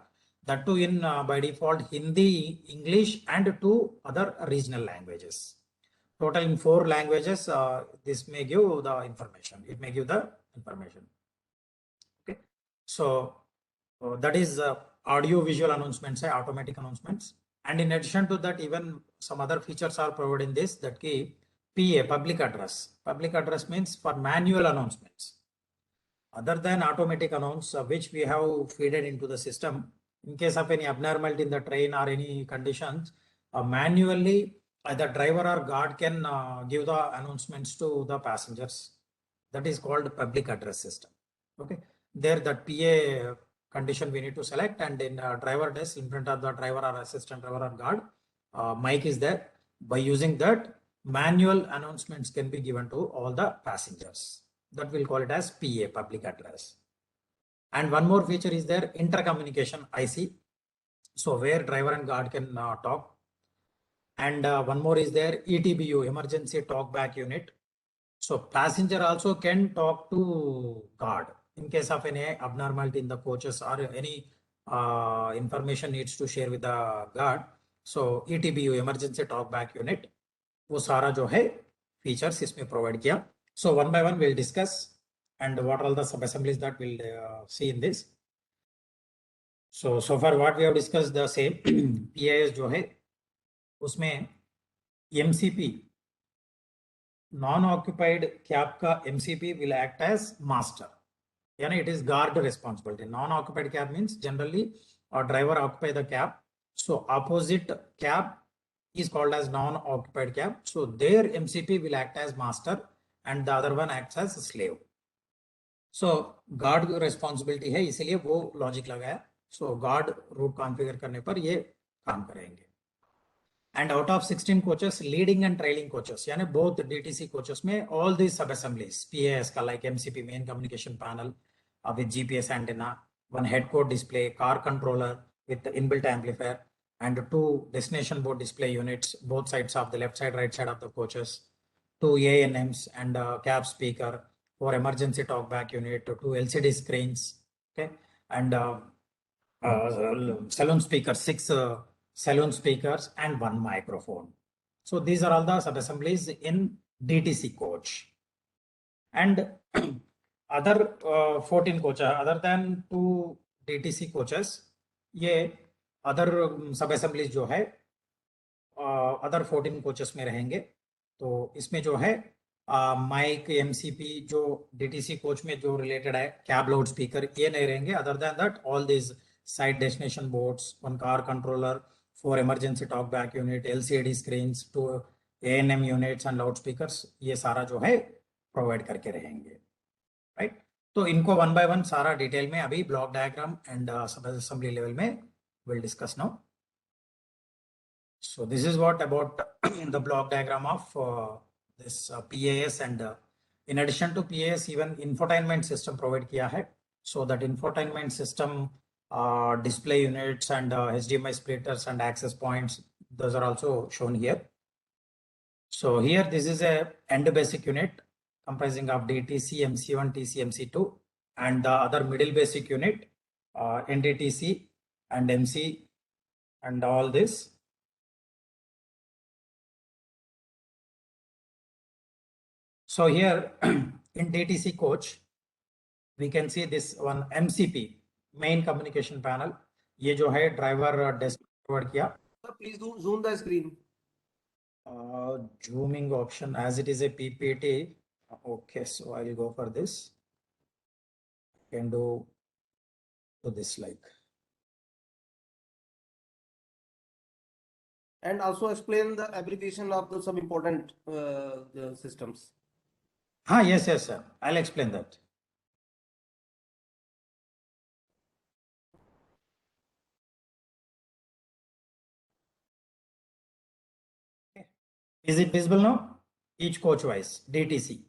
That too in by default Hindi, English and 2 other regional languages. Total in 4 languages, this may give the information. It may give the information. Okay, so that is audio visual announcements, automatic announcements, and in addition to that, even some other features are provided in this, that key PA, public address. Public address means for manual announcements other than automatic announce, which we have fed into the system. In case of any abnormality in the train or any conditions, manually either driver or guard can give the announcements to the passengers. That is called public address system. Okay, there that PA condition we need to select, and in driver desk in front of the driver or assistant driver or guard, mic is there. By using that, manual announcements can be given to all the passengers. That we'll call it as PA, public address. And one more feature is there, intercommunication IC. So where driver and guard can talk. And one more is there, ETBU, emergency talkback unit. So passenger also can talk to guard in case of any abnormality in the coaches or any information needs to share with the guard. So ETBU, emergency talkback unit, वो सारा जो है features इसमें provide किया. So one by one we'll discuss and what are all the sub-assemblies that we'll see in this. So far what we have discussed, the same PIS जो है उसमें MCP, non-occupied cab का MCP will act as master, यानी it is guard responsibility. Non-occupied cab means generally a driver occupy the cab, so opposite cab is called as non-occupied cab, so their MCP will act as master and the other one acts as a slave. So guard responsibility है, इसीलिए वो logic लगाया. So guard route configure करने पर ये काम करेंगे. And out of 16 coaches, leading and trailing coaches, यानी both DTC coaches में all these sub assemblies, PAS का like MCP main communication panel with GPS antenna, one head code display, car controller with the inbuilt amplifier, and 2 destination board display units, both sides of the left side, right side of the coaches, 2 ANMs and cab speaker, 4 emergency talkback unit, 2 LCD screens, okay, and saloon speaker, 6 saloon speakers and 1 microphone. So these are all the sub-assemblies in DTC coach. And other 14 coaches, other than 2 DTC coaches, ये other sub-assemblies जो है other 14 coaches में रहेंगे. तो इसमें जो है mic MCP जो डीटीसी कोच में जो रिलेटेड है, कैब लाउड स्पीकर, ये नहीं रहेंगे. Other than that all this side destination boards, 1 car controller, 4 emergency talk back unit, LCD screens, 2 ANM units and loud speakers, ये सारा जो है प्रोवाइड करके रहेंगे. राइट. तो इनको 1 by 1 सारा डिटेल में अभी ब्लॉक डायग्राम एंड सब असेंबली लेवल में will discuss now. So this is what about the block diagram of this PAS, and in addition to PAS even infotainment system provide किया है. So that infotainment system display units and HDMI splitters and access points, those are also shown here. So here this is a end basic unit comprising of DTC, MC1, TC, MC2, and the other middle basic unit NDTC and MC and all this. So here in DTC coach, we can see this one MCP, main communication panel. ये जो है driver desk provide किया. Sir, please do zoom the screen. Zooming option, as it is a PPT. Okay, so I will go for this. Can do this like. And also explain the application of the some important the systems. Yes, sir. I'll explain that. Is it visible now? Each coach wise, DTC.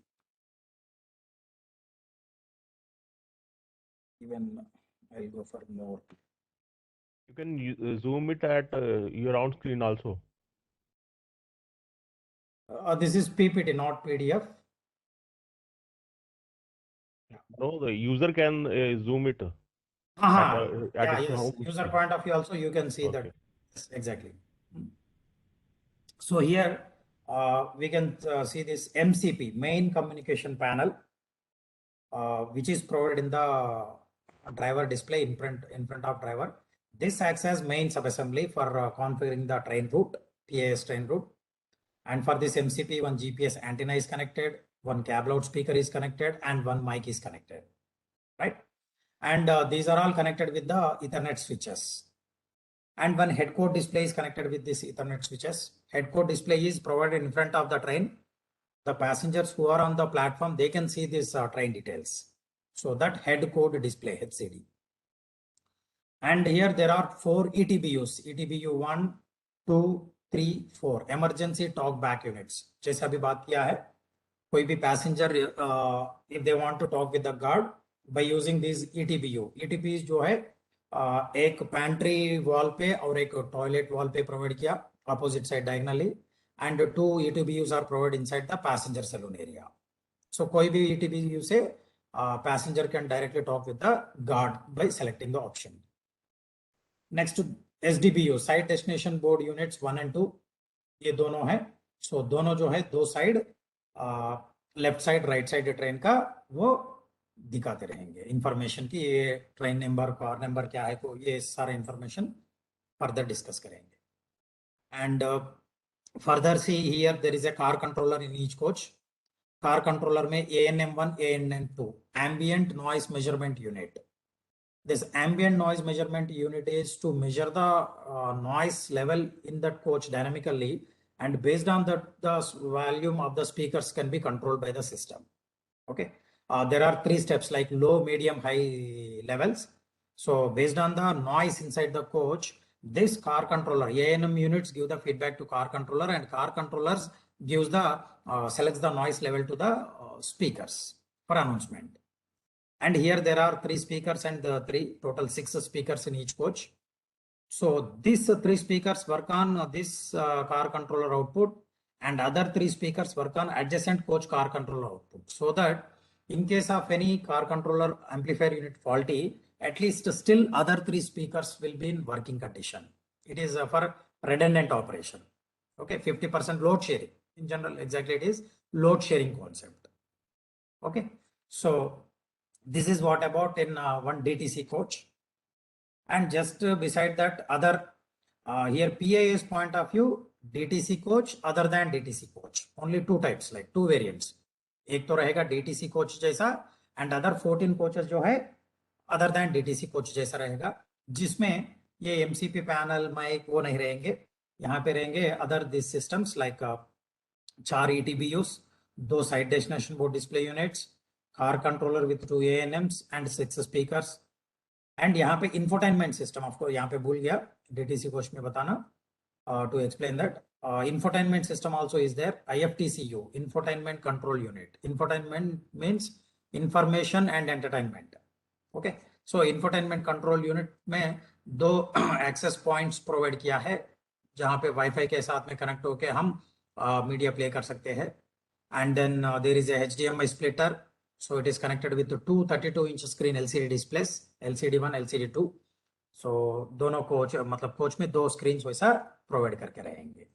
Even I'll go for more. You can zoom it at your own screen also. This is PPT, not PDF. No, the user can zoom it. Yeah, yes. User point of view also you can see that. Yes, exactly. So here we can see this MCP, main communication panel, which is provided in the driver display in front of driver. This acts as main subassembly for configuring the train route, PAS train route. And for this MCP, 1 GPS antenna is connected, 1 cab loudspeaker is connected, and 1 mic is connected, right? And these are all connected with the Ethernet switches. And 1 head code display is connected with this Ethernet switches. Head code display is provided in front of the train. The passengers who are on the platform, they can see this train details. So that head code display, HCD. And here there are 4 ETBUs, ETBU 1, 2, 3, 4 emergency talk back units. जैसे अभी बात किया है, कोई भी passenger if they want to talk with the guard by using these ETBU. ETBUs जो है एक pantry wall पे और एक toilet wall पे provide किया opposite side diagonally, and 2 ETBUs are provided inside the passenger saloon area. So कोई भी ETBU से passenger can directly talk with the guard by selecting the option. Next SDBU, side destination board units 1 and 2, ये दोनों है. So दोनों जो है दो side left side right side train का वो दिखाते रहेंगे इंफॉर्मेशन की, ये ट्रेन नंबर, कार नंबर क्या है, तो ये सारा इंफॉर्मेशन फर्दर डिस्कस करेंगे. And further see here there is a car controller in each coach. Car controller में ANM1, ANM2 ambient noise measurement unit. This ambient noise measurement unit is to measure the noise level in that coach dynamically and based on that, the volume of the speakers can be controlled by the system. Okay. There are 3 steps like low, medium, high levels. So based on the noise inside the coach, this car controller, A&M units give the feedback to car controller, and car controllers gives the selects the noise level to the speakers for announcement. And here there are 3 speakers and total 6 speakers in each coach. So these 3 speakers work on this car controller output, and other 3 speakers work on adjacent coach car controller output, so that in case of any car controller amplifier unit faulty, at least still other 3 speakers will be in working condition. It is for redundant operation. Okay, 50% load sharing. In general, exactly it is load sharing concept. Okay, so this is what about in one DTC coach. And just beside that, other here PIS point of view, DTC coach other than DTC coach, only 2 types, like 2 variants. एक तो रहेगा DTC coach जैसा, and other 14 coaches जो है other than DTC coach जैसा रहेगा, जिसमें ये MCP पैनल माइक वो नहीं रहेंगे. यहाँ पे रहेंगे other these systems like 4 ETBUs, 2 side destination board display units, car controller with 2 ANMs and 6 speakers. And यहाँ पे इंफोटेनमेंट सिस्टम, आपको यहाँ पे भूल गया डीटीसी कोच में बताना, to explain that infotainment system also is there. IFTCU, infotainment control unit. Infotainment means information and entertainment. Okay, so infotainment control unit में 2 access points provide किया है, जहाँ पे वाईफाई के साथ में कनेक्ट होके हम मीडिया प्ले कर सकते हैं. And then there is a HDMI splitter. So it is connected with the 2 32-inch screen LCD displays, LCD1, LCD2. So दोनों कोच मतलब कोच में 2 स्क्रीन वैसा प्रोवाइड करके रहेंगे.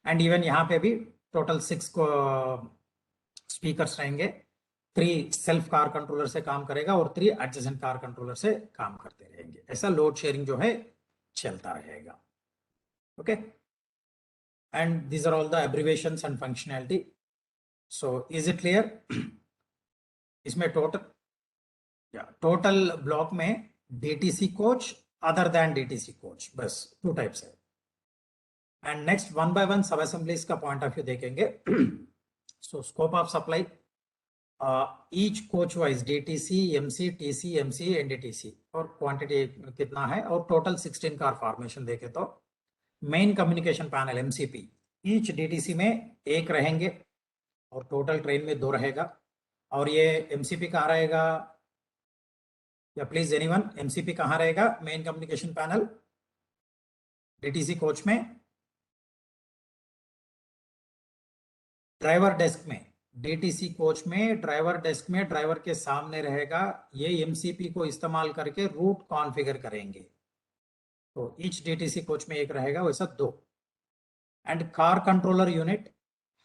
एंड इवन यहाँ पे भी टोटल 6 स्पीकर्स रहेंगे. 3 सेल्फ कार कंट्रोलर से काम करेगा और 3 एडजेसेंट कार कंट्रोलर से काम करते रहेंगे. ऐसा लोड शेयरिंग जो है चलता रहेगा. Okay, and these are all the abbreviations and functionality. So is it clear? इसमें टोटल ब्लॉक में DTC coach other than DTC coach, बस 2 टाइप्स है. एंड नेक्स्ट 1 by 1 सब असेंबलीज का पॉइंट ऑफ व्यू देखेंगे. So scope of supply, each coach wise DTC, MC, TC, MC, NDTC और quantity कितना है, और टोटल 16 कार फॉर्मेशन देखे तो main communication panel MCP each DTC में 1 रहेंगे और टोटल ट्रेन में 2 रहेगा. और ये MCP कहाँ रहेगा, या प्लीज एनीवन, MCP कहाँ रहेगा main communication panel DTC coach में? ड्राइवर डेस्क में. DTC कोच में ड्राइवर डेस्क में ड्राइवर के सामने रहेगा. ये MCP को इस्तेमाल करके रूट कॉन्फ़िगर करेंगे. तो ईच DTC कोच में 1 रहेगा, वैसा 2. एंड कार कंट्रोलर यूनिट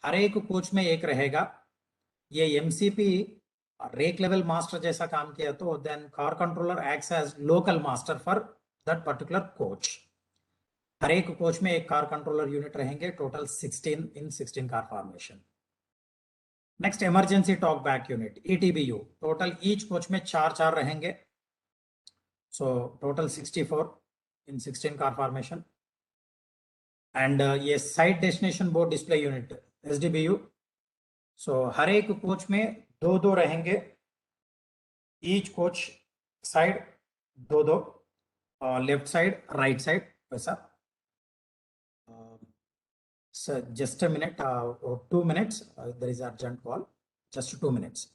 हर एक कोच में 1 रहेगा. ये MCP रेक लेवल मास्टर जैसा काम किया, तो then car controller acts as local master for that particular coach. हर एक कोच में 1 कार कंट्रोलर यूनिट रहेंगे. Total 16 in 16 car formation. Next emergency talk back unit ETBU. Total each coach में 4 रहेंगे. So total 64 in 16 car formation. And ये side destination board display unit SDBU. So हर एक coach में 2 रहेंगे. Each coach side 2, left side, right side, वैसा. So just a minute, 2 minutes. There is urgent call. Just 2 minutes.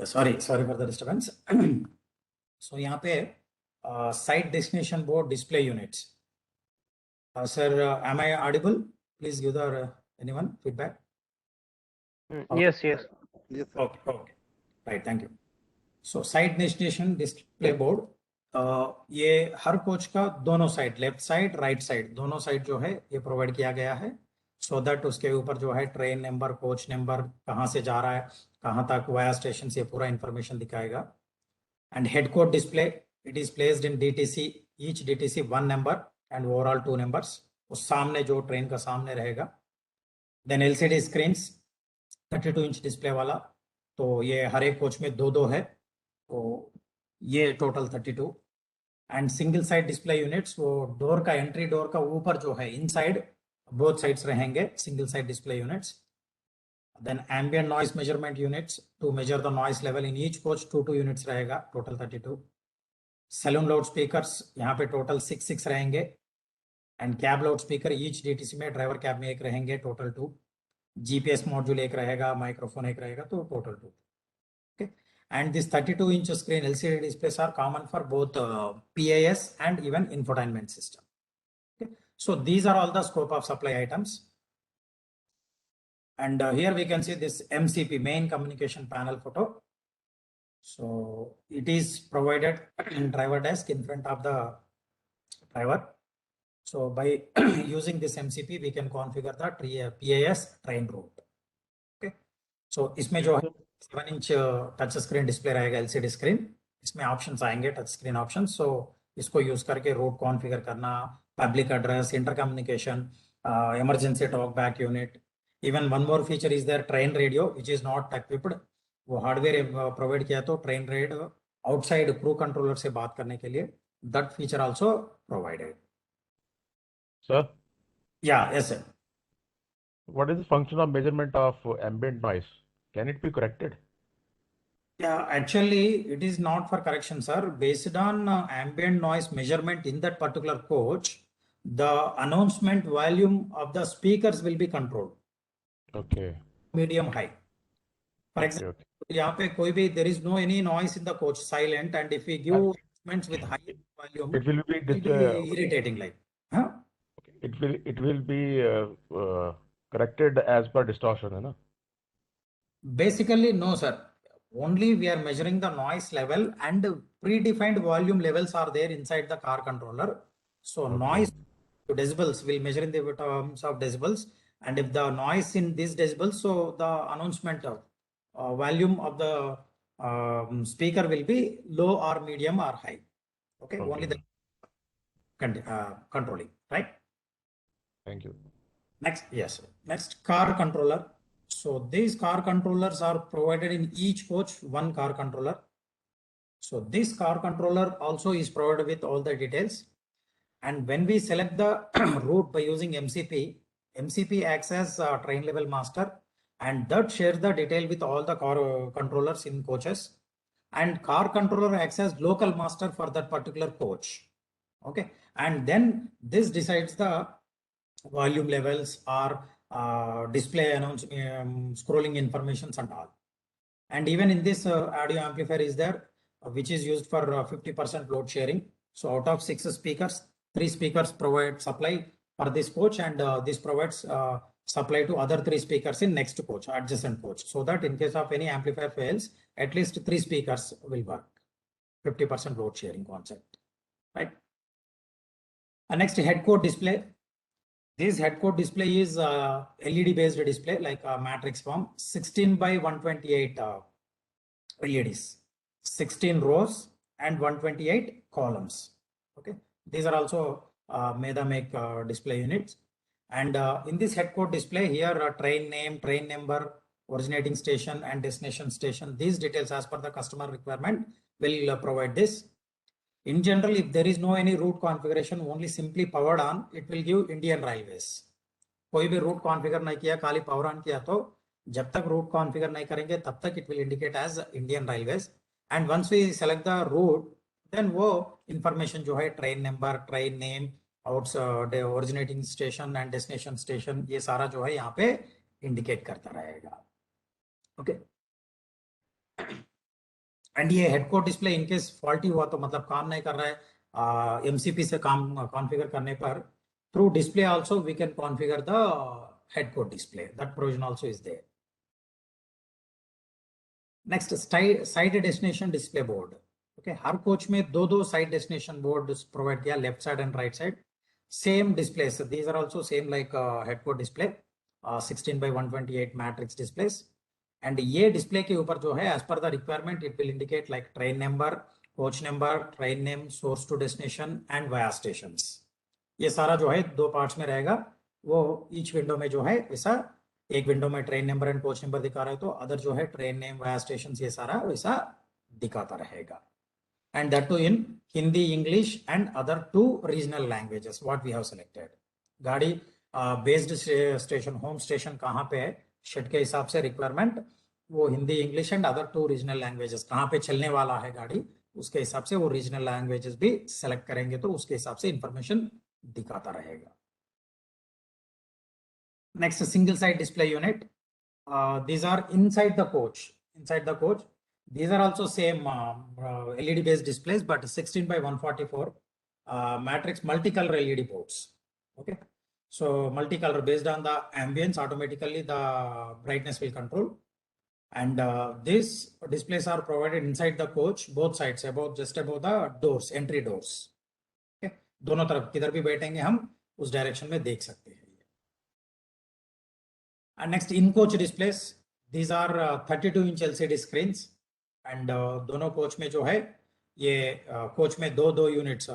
sorry for the disturbance. So यहाँ पे site destination board display units. Sir, am I audible? Please give the anyone feedback. Yes, yes. Yes, sir. Okay. Right, thank you. So site destination display board, ये हर coach का दोनों side, left side right side, दोनों side जो है ये provide किया गया है, सो दैट उसके ऊपर जो है ट्रेन नंबर, कोच नंबर, कहाँ से जा रहा है, कहाँ तक वाया स्टेशन से पूरा इंफॉर्मेशन दिखाएगा. And head code display, it is placed in DTC, each DTC 1 number and overall 2 numbers, उस सामने जो ट्रेन का सामने रहेगा. Then LCD screens 32 inch display वाला, तो ये हर एक कोच में दो है, तो ये total 32. And single side display units, वो डोर का, एंट्री डोर का ऊपर जो है इनसाइड बोथ साइड्स रहेंगे single side display units. Then ambient noise measurement units to measure the noise level in each coach, 2 units रहेगा, टोटल 32. सैलून लाउड स्पीकर्स यहाँ पे टोटल 6 रहेंगे. And cab loud speaker each DTC में, driver cab में एक रहेंगे, total 2. GPS module एक रहेगा, माइक्रोफोन एक रहेगा, तो total 2. Okay. And this 32-inch screen LCD displays are common for both PAS and even infotainment system. Okay. So these are all the scope of supply items. And here we can see this MCP, main communication panel photo. So it is provided in driver desk in front of the driver. So by using this MCP, we can configure the PAS train route. Okay. So इसमें जो है 7 inch touch screen display रहेगा, LCD screen, इसमें options आएंगे, touch screen option. So इसको use करके route configure करना, public address, inter communication, emergency talk back unit. Even one more feature is there, train radio which is not equipped, वो hardware provide किया तो train radio outside crew controller से बात करने के लिए, that feature also provided. Sir, yes sir. what is the function of measurement of ambient noise? Can it be corrected? Yeah, actually, it is not for correction, sir. Based on ambient noise measurement in that particular coach, the announcement volume of the speakers will be controlled. Okay. Medium, high. For Okay, example, okay. यहाँ पे कोई भी, there is no any noise in the coach, silent, and if we give announcements with high volume, It will be it will be irritating, like, huh? it will be corrected as per distortion, है ना? Basically, no, sir. Only we are measuring the noise level, and predefined volume levels are there inside the car controller. So Okay. noise to decibels will measure in the terms of decibels, and if the noise in these decibels, so the announcement of volume of the speaker will be low or medium or high. Okay, Okay. only the controlling, right? Thank you. Next, yes, next, car controller. So these car controllers are provided in each coach, one car controller. So this car controller also is provided with all the details. And when we select the route by using MCP, MCP acts as a train level master, and that shares the detail with all the car controllers in coaches. And car controller acts as local master for that particular coach. Okay, and then this decides the volume levels or display scrolling informations and all. And even in this audio amplifier is there, which is used for 50% load sharing. So out of 6 speakers, 3 speakers provide supply for this coach, and this provides supply to other 3 speakers in next coach, adjacent coach, so that in case of any amplifier fails, at least 3 speakers will work. 50% load sharing concept, right? And next, head code display. This head code display is LED based display, like a matrix form, 16 by 128 LEDs, 16 rows and 128 columns. Okay, these are also Medha make display units. And in this head code display here, train name, train number, originating station and destination station, these details as per the customer requirement will provide this. In general, if there is no any route configuration, only simply powered on, it will give Indian Railways. कोई भी root configure नहीं किया, खाली power on किया, तो जब तक root configure नहीं करेंगे तब तक it will indicate as Indian railways. And once we select the route, then वो इंफॉर्मेशन जो है, train number, train name, outs originating station and destination station, ये सारा जो है यहाँ पे इंडिकेट करता रहेगा. ओके, एंड ये head code display in case faulty हुआ तो मतलब काम नहीं कर रहा है एमसीपी से काम कॉन्फ़िगर करने पर, through display also we can configure the head code display, that provision also is there. Next side destination display board. Okay, हर कोच में दो साइड डेस्टिनेशन बोर्ड प्रोवाइड किया, left side and right side. Same displays, these are also same like head code display, 16:128 matrix displays. And ये display के ऊपर जो है as per the requirement it will indicate like train number, coach number, train name, source to destination and via stations. ये सारा जो है दो पार्ट्स में रहेगा. वो ईच विंडो में जो है ऐसा, एक विंडो में train number and coach number दिखा रहा है तो अदर जो है ट्रेन नेम, वाया स्टेशन, ये सारा वैसा दिखाता रहेगा. And that too in Hindi, English and other 2 regional languages what we have selected. गाड़ी बेस्ड स्टेशन, होम स्टेशन कहाँ पे है, शेड के हिसाब से रिक्वायरमेंट वो Hindi, English and other 2 regional languages, कहाँ पे चलने वाला है गाड़ी उसके हिसाब से वो रीजनल लैंग्वेजेस भी सेलेक्ट करेंगे तो उसके हिसाब से इंफॉर्मेशन दिखाता रहेगा. Next, single side display unit. These are inside the coach. These are also same LED based displays, but 16:144 matrix multicolor LED boards. Okay, so multicolor based on the ambience, automatically the brightness will control. And these displays are provided inside the coach, both sides, just above the doors, entry doors. Okay, दोनों तरफ किधर भी बैठेंगे हम उस direction में देख सकते हैं. And next, in coach displays, these are 32-inch LCD screens. And दोनों कोच में जो है ये कोच में दो यूनिट्स,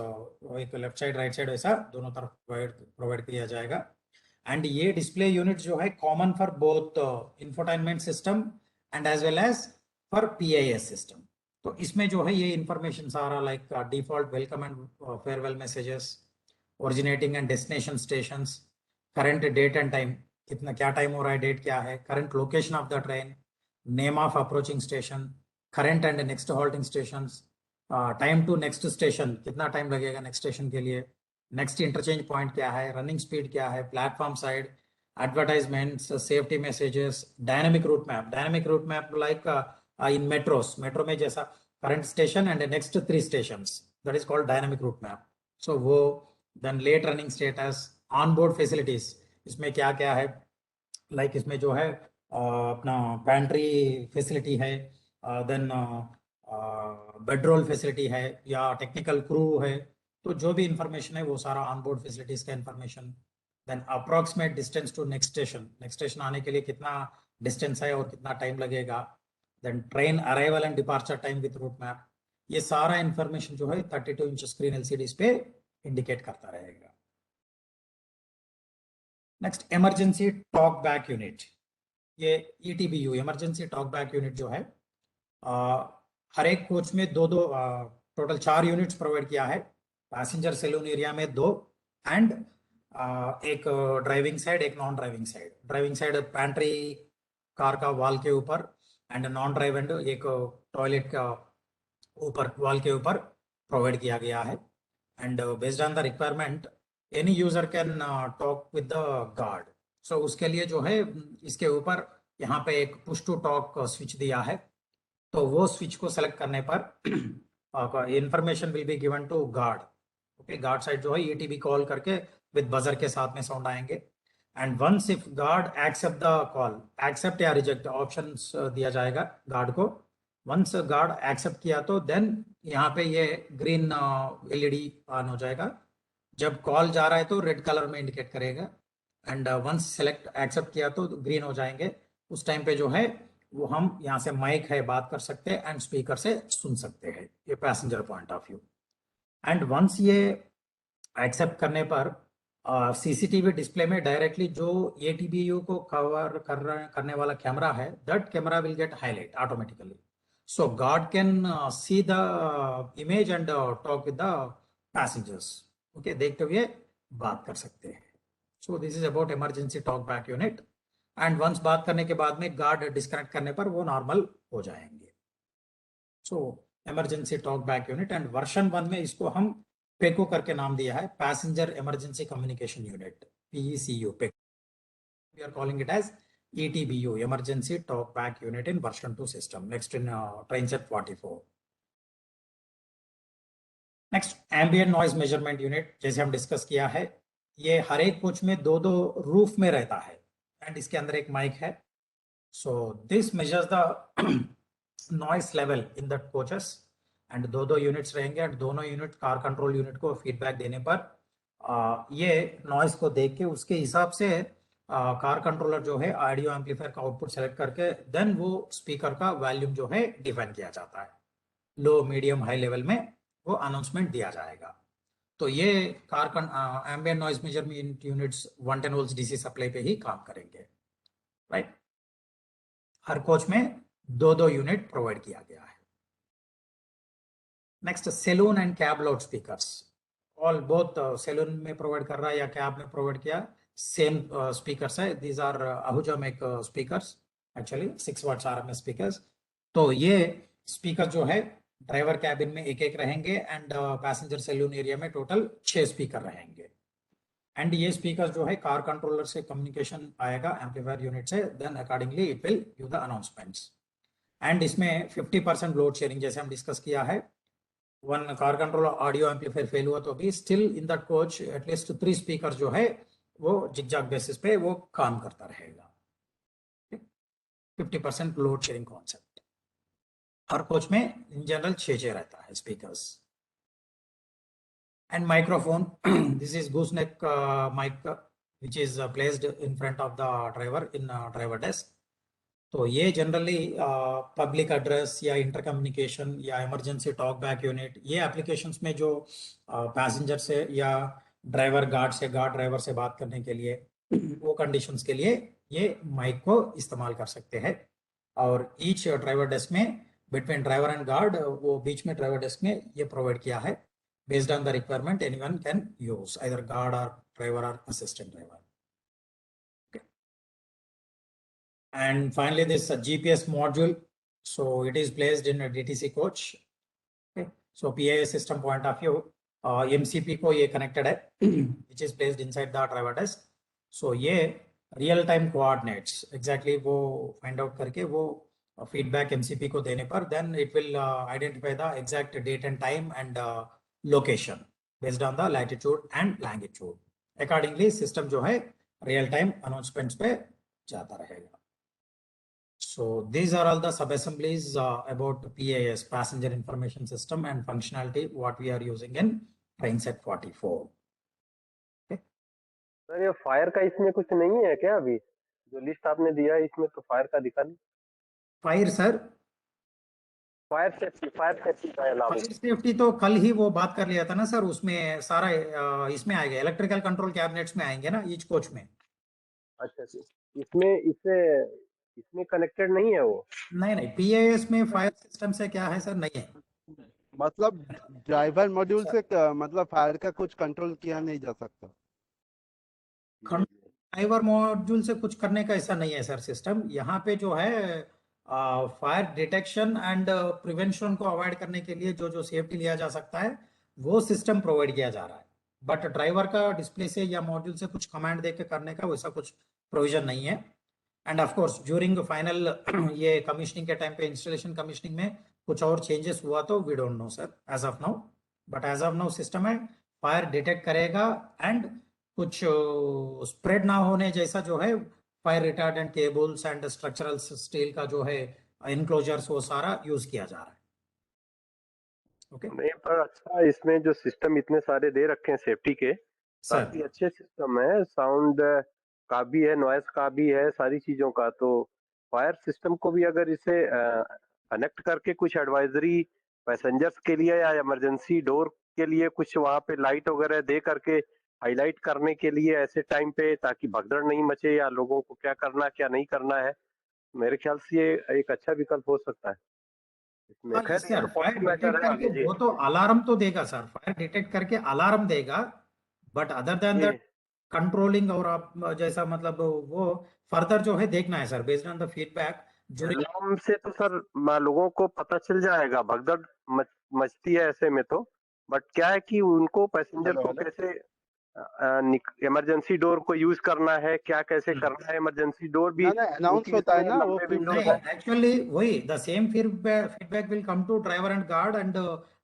एक लेफ्ट साइड राइट साइड वैसा दोनों तरफ प्रोवाइड किया जाएगा. एंड ये डिस्प्ले यूनिट जो है common for both infotainment system and as well as for PIS system. तो इसमें जो है ये इंफॉर्मेशन सारा like default welcome and farewell messages, originating and destination stations, current date and time, कितना क्या टाइम हो रहा है, डेट क्या है, current location of the train, name of approaching station, current and next halting stations, time to next station, कितना time लगेगा next station के लिए, नेक्स्ट इंटरचेंज पॉइंट क्या है, रनिंग स्पीड क्या है, platform side, advertisements, safety messages, dynamic route map like in metro में जैसा current station and next 3 stations, that is called dynamic route map. So वो then late running status, on board facilities, इसमें क्या क्या है, like इसमें जो है अपना पैंट्री फैसिलिटी है, देन बेडरोल फैसिलिटी है या टेक्निकल क्रू है, तो जो भी इंफॉर्मेशन है वो सारा ऑन बोर्ड फैसिलिटीज का information. Then approximate distance to next station आने के लिए कितना डिस्टेंस है और कितना टाइम लगेगा. Then train arrival and departure time with route map. ये सारा इंफॉर्मेशन जो है 32-inch स्क्रीन LCDs पे इंडिकेट करता रहेगा. Next, emergency talk back unit. ये ETBU emergency talk back unit जो है हर एक कोच में दो टोटल 4 यूनिट्स प्रोवाइड किया है. पैसेंजर सैलून एरिया में 2 एंड एक ड्राइविंग साइड, एक non driving side. Driving side pantry car का वॉल के ऊपर एंड नॉन ड्राइव एंड एक टॉयलेट का ऊपर वॉल के ऊपर प्रोवाइड किया गया है. And based on the requirement any user can talk with the guard. So उसके लिए जो है इसके ऊपर यहाँ पे एक पुश टू टॉक स्विच दिया है, तो वो स्विच को सेलेक्ट करने पर information will be given to guard. Okay, guard side जो है ETB कॉल करके विद बजर के साथ में साउंड आएंगे. And once if guard accept the call, accept या रिजेक्ट ऑप्शंस दिया जाएगा गार्ड को. वंस गार्ड एक्सेप्ट किया तो देन यहाँ पे ये ग्रीन LED ऑन हो जाएगा. जब कॉल जा रहा है तो रेड कलर में इंडिकेट करेगा. एंड वंस सेलेक्ट एक्सेप्ट किया तो ग्रीन हो जाएंगे. उस टाइम पे जो है वो हम यहाँ से माइक है बात कर सकते हैं एंड स्पीकर से सुन सकते हैं, ये passenger point of view. And once ये एक्सेप्ट करने पर CCTV डिस्प्ले में डायरेक्टली जो ATBU को कवर करने वाला कैमरा है, that camera will get highlight automatically. So guard can see the image and talk with the passengers. Okay, देखते हुए बात कर सकते हैं. So this is about emergency talk back unit. And once बात करने के बाद में गार्ड डिस्कनेक्ट करने पर वो नॉर्मल हो जाएंगे. So emergency talk back unit. And version 1 में इसको हम पेको करके नाम दिया है, passenger emergency communication unit, PECU. We are calling it as ETBU, emergency talk back unit in version 2 system. Next in Trainset 44. Next ambient noise measurement unit, जैसे हम discuss किया है, ये हर एक कोच में दो दो रूफ में रहता है एंड इसके अंदर एक माइक है. So this measures the noise level in the coaches and दो दो यूनिट्स रहेंगे एंड दोनों यूनिट कार कंट्रोल यूनिट को फीडबैक देने पर ये नॉइस को देख के उसके हिसाब से कार कंट्रोलर जो है ऑडियो एम्पलीफायर का आउटपुट सेलेक्ट करके देन वो स्पीकर का वॉल्यूम जो है डिफाइन किया जाता है. लो मीडियम हाई लेवल में वो अनाउंसमेंट दिया जाएगा. तो ये car ambient noise measurement units 110 volts DC supply पे ही काम करेंगे. राइट, हर कोच में दो दो यूनिट प्रोवाइड किया गया है. Next saloon and cab loud speakers, all both saloon में प्रोवाइड कर रहा है या कैब में प्रोवाइड किया, सेम स्पीकर्स है. These are Ahuja make speakers, actually 6 watts RMS speakers. तो ये स्पीकर जो है ड्राइवर कैबिन में एक एक रहेंगे एंड पैसेंजर सैलून एरिया में टोटल 6 स्पीकर रहेंगे. एंड ये स्पीकर जो है कार कंट्रोलर से कम्युनिकेशन आएगा एम्पलीफायर यूनिट से, then accordingly it will give the announcements. And इसमें 50% लोड शेयरिंग, जैसे हम डिस्कस किया है, one car controller audio amplifier fail हुआ तो भी still in that coach at least 3 speaker जो है वो जिगजैग बेसिस पे वो काम करता रहेगा. 50% लोड शेयरिंग कॉन्सेप्ट. हर कोच में इन जनरल 6 रहता है speakers. And microphone, this is gooseneck mic which is placed in front of the driver in driver desk. तो ये जनरली पब्लिक एड्रेस या इंटर कम्युनिकेशन या इमरजेंसी टॉक बैक यूनिट, ये applications में जो पैसेंजर से या ड्राइवर गार्ड ड्राइवर से बात करने के लिए वो कंडीशंस के लिए ये माइक को इस्तेमाल कर सकते हैं. और ईच ड्राइवर डेस्क में बिटवीन ड्राइवर एंड गार्ड, वो बीच में ड्राइवर डेस्क में ये प्रोवाइड किया है. Based on the requirement anyone can use either guard और ड्राइवर और assistant driver. And finally, this GPS module. So it is placed in a DTC coach. Okay. So PIS system point of view, MCP को ये connected है, which is placed inside the driver desk. So ये real time coordinates exactly वो find out करके वो feedback MCP को देने पर then it will identify the exact date and time and location based on the latitude and longitude. Accordingly system जो है real time announcements पे जाता रहेगा. So these are all the sub-assemblies about PIS, Passenger Information System, and functionality what we are using in Trainset 44. Okay. Sir ये fire का इसमें कुछ नहीं है क्या? अभी जो लिस्ट आपने दिया है इसमें तो फायर का दिखा नहीं. फायर सर, फायर सेफ्टी का अलावा फायर सेफ्टी तो कल ही वो बात कर लिया था ना सर. उसमें सारा इसमें आएगा, इलेक्ट्रिकल कंट्रोल कैबिनेट्स में आएंगे ना ईच कोच में. अच्छा, इसमें कनेक्टेड नहीं है वो? नहीं, PIS में फायर सिस्टम से क्या है सर, नहीं है. मतलब ड्राइवर मॉड्यूल से मतलब फायर का कुछ कंट्रोल किया नहीं जा सकता. ड्राइवर मॉड्यूल से कुछ करने का ऐसा नहीं है सर सिस्टम. यहाँ पे जो है फायर डिटेक्शन एंड प्रिवेंशन को अवॉइड करने के लिए जो जो सेफ्टी लिया जा सकता है वो सिस्टम प्रोवाइड किया जा रहा है. बट ड्राइवर का डिस्प्ले से या मॉड्यूल से कुछ कमांड देकर करने का वैसा कुछ प्रोविजन नहीं है. And of course during final ये कमीशनिंग के टाइम पे, इंस्टॉलेशन कमीशनिंग में कुछ और चेंजेस हुआ तो we don't know sir as of now. But as of now system है फायर डिटेक्ट करेगा एंड कुछ स्प्रेड ना होने जैसा जो है fire retardant cables and structural steel का जो है इनक्लोजर्स वो सारा यूज किया जा रहा है. ओके नहीं, पर अच्छा इसमें जो सिस्टम इतने सारे दे रखे हैं सेफ्टी के, काफी अच्छे सिस्टम है. साउंड का भी है, नॉइस का भी है, सारी चीजों का. तो फायर सिस्टम को भी अगर इसे कनेक्ट करके कुछ एडवाइजरी पैसेंजर्स के लिए या इमरजेंसी डोर के लिए कुछ वहां पे लाइट वगैरह दे करके हाईलाइट करने के लिए ऐसे टाइम पे, ताकि भगदड़ नहीं मचे या लोगों को क्या करना क्या नहीं करना है, मेरे ख्याल से ये एक अच्छा विकल्प हो सकता है. इसमें सर फायर डिटेक्ट करके वो तो अलार्म तो देगा सर, फायर डिटेक्ट करके अलार्म देगा. But other than that controlling और आप जैसा मतलब वो फर्दर जो है देखना है sir based on the feedback. Alarm से तो सर लोगों को पता चल जाएगा, भगदड़ मचती है ऐसे में तो. बट क्या है कि उनको पैसेंजर को कैसे इमरजेंसी डोर को यूज करना है, क्या कैसे करना है, इमरजेंसी डोर भी अनाउंस होता है ना वो. एक्चुअली वही the same feedback will come to driver and guard and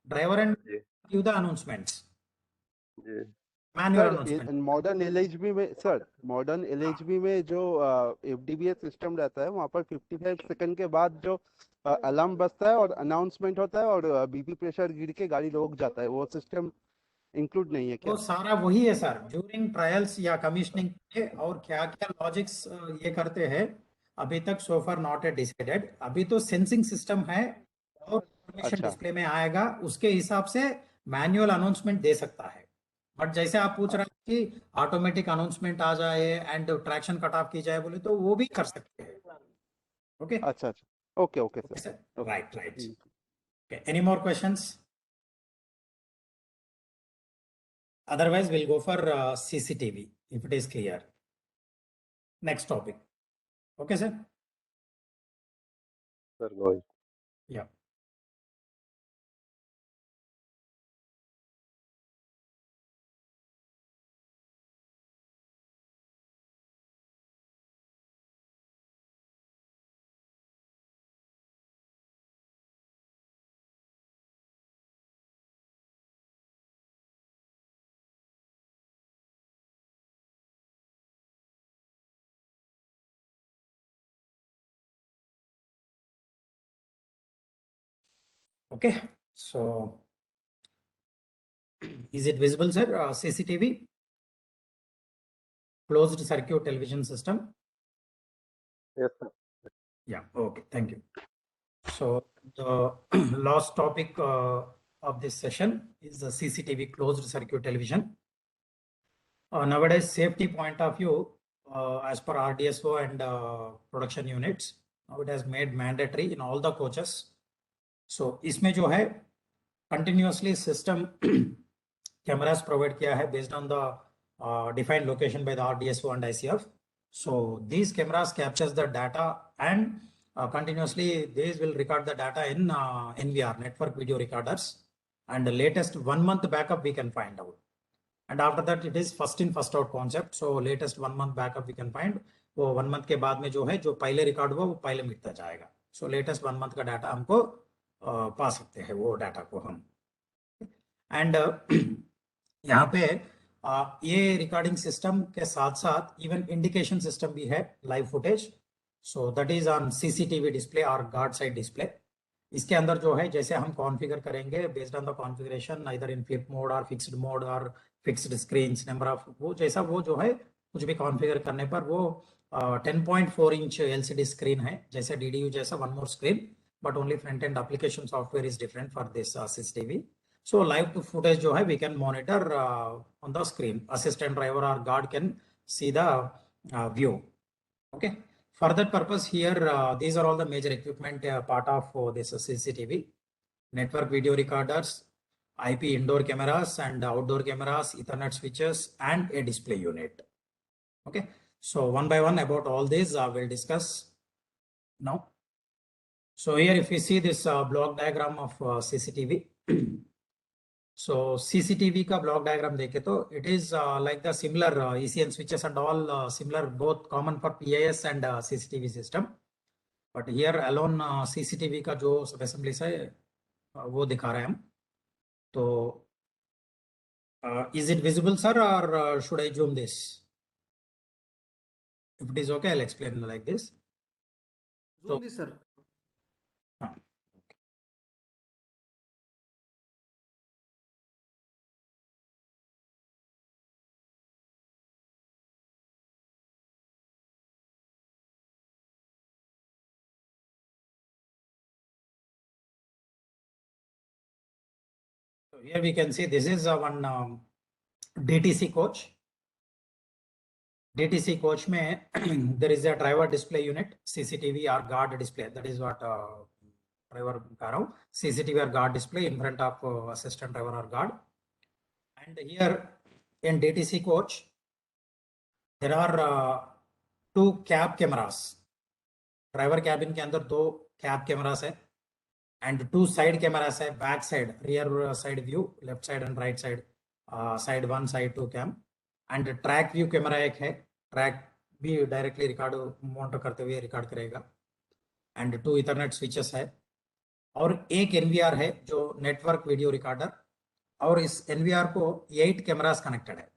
driver and give the announcements. जी Manual sir announcement. Modern LHB में सर मॉडर्न एलएचबी में जो एफडीबीएस सिस्टम रहता है वहाँ पर 55 सेकंड के बाद जो अलार्म बजता है और अनाउंसमेंट होता है और बीपी प्रेशर गिर के गाड़ी रोक जाता है, वो सिस्टम इंक्लूड नहीं है वो क्या? सारा वही है सर, ड्यूरिंग ट्रायल्स या कमीशनिंग के, और क्या क्या लॉजिक्स ये करते हैं अभी तक सो फार नॉट ए डिसाइडेड। अभी तो सेंसिंग सिस्टम है और इंफॉर्मेशन अच्छा डिस्प्ले में आएगा, उसके हिसाब से मैनुअल अनाउंसमेंट दे सकता है। बट जैसे आप पूछ रहे हैं कि ऑटोमेटिक अनाउंसमेंट आ जाए एंड ट्रैक्शन कट ऑफ की जाए बोले तो वो भी कर सकते हैं। ओके अच्छा अच्छा, okay okay okay sir, sir, right right. Hmm. Okay, any more questions? Otherwise, we'll go for CCTV if it is clear. Next topic. Okay, sir? Sir go ahead. Yeah. Okay, so is it visible, sir? CCTV, closed circuit television system. Yes sir. Yeah, okay, thank you. So the last topic of this session is the CCTV, closed circuit television. Nowadays, safety point of view, as per RDSO and production units, now it has made mandatory in all the coaches. So इसमें जो है continuously system cameras provide किया है based on the defined location by the RDSO and ICF. So these cameras captures the data and continuously these will record the data in NVR, network video recorders, and the latest 1 month backup we can find out. And after that it is first in first out concept. So latest 1 month backup we can find. वो 1 month के बाद में जो है जो पहले record हुआ वो पहले मिटता जाएगा. So latest 1 month का डाटा हमको पा सकते हैं वो डाटा को हम. एंड यहाँ पे ये रिकॉर्डिंग सिस्टम के साथ साथ इवन इंडिकेशन सिस्टम भी है, live footage. So that is on CCTV display और गार्ड साइड डिस्प्ले. इसके अंदर जो है जैसे हम कॉन्फ़िगर करेंगे based on the configuration, either in flip mode और फिक्स्ड मोड और फिक्स्ड स्क्रीन्स, नंबर ऑफ वो जैसा वो जो है कुछ भी कॉन्फ़िगर करने पर वो 10.4 इंच एलसीडी स्क्रीन है, जैसे DDU जैसा one more screen, but only front end application software is different for this CCTV. So live footage जो है we can monitor on the screen. Assistant driver or guard can see the view. Okay. For that purpose here, these are all the major equipment part of this CCTV. Network video recorders, IP indoor cameras and outdoor cameras, Ethernet switches, and a display unit. Okay. So one by one about all these we'll discuss now. So here if we see this block diagram of CCTV. So CCTV का block diagram देखे तो it is like the similar ECN switches and all similar, both common for PIS and CCTV system. But here alone CCTV का जो सब assemblies है वो दिखा रहे हैं हम. तो is it visible, sir, or should I zoom this? If it is okay, I'll explain like this. Zoom this, sir. So here we can see this is one DTC coach. DTC coach में there is a driver display unit, CCTV or guard display. That is what driver कह रहा हूँ. CCTV or guard display in front of assistant driver or guard. And here in DTC coach, there are 2 cab cameras. Driver cabin के अंदर 2 cab cameras है, and 2 side cameras है, back side, rear side view, left side and right side, side 1, side 2 cam. And track view camera एक है, track भी directly record monitor करते हुए record करेगा. एंड 2 इथरनेट स्विचेस है और एक NVR है जो नेटवर्क वीडियो रिकॉर्डर, और इस एनवीआर को 8 कैमरास कनेक्टेड है।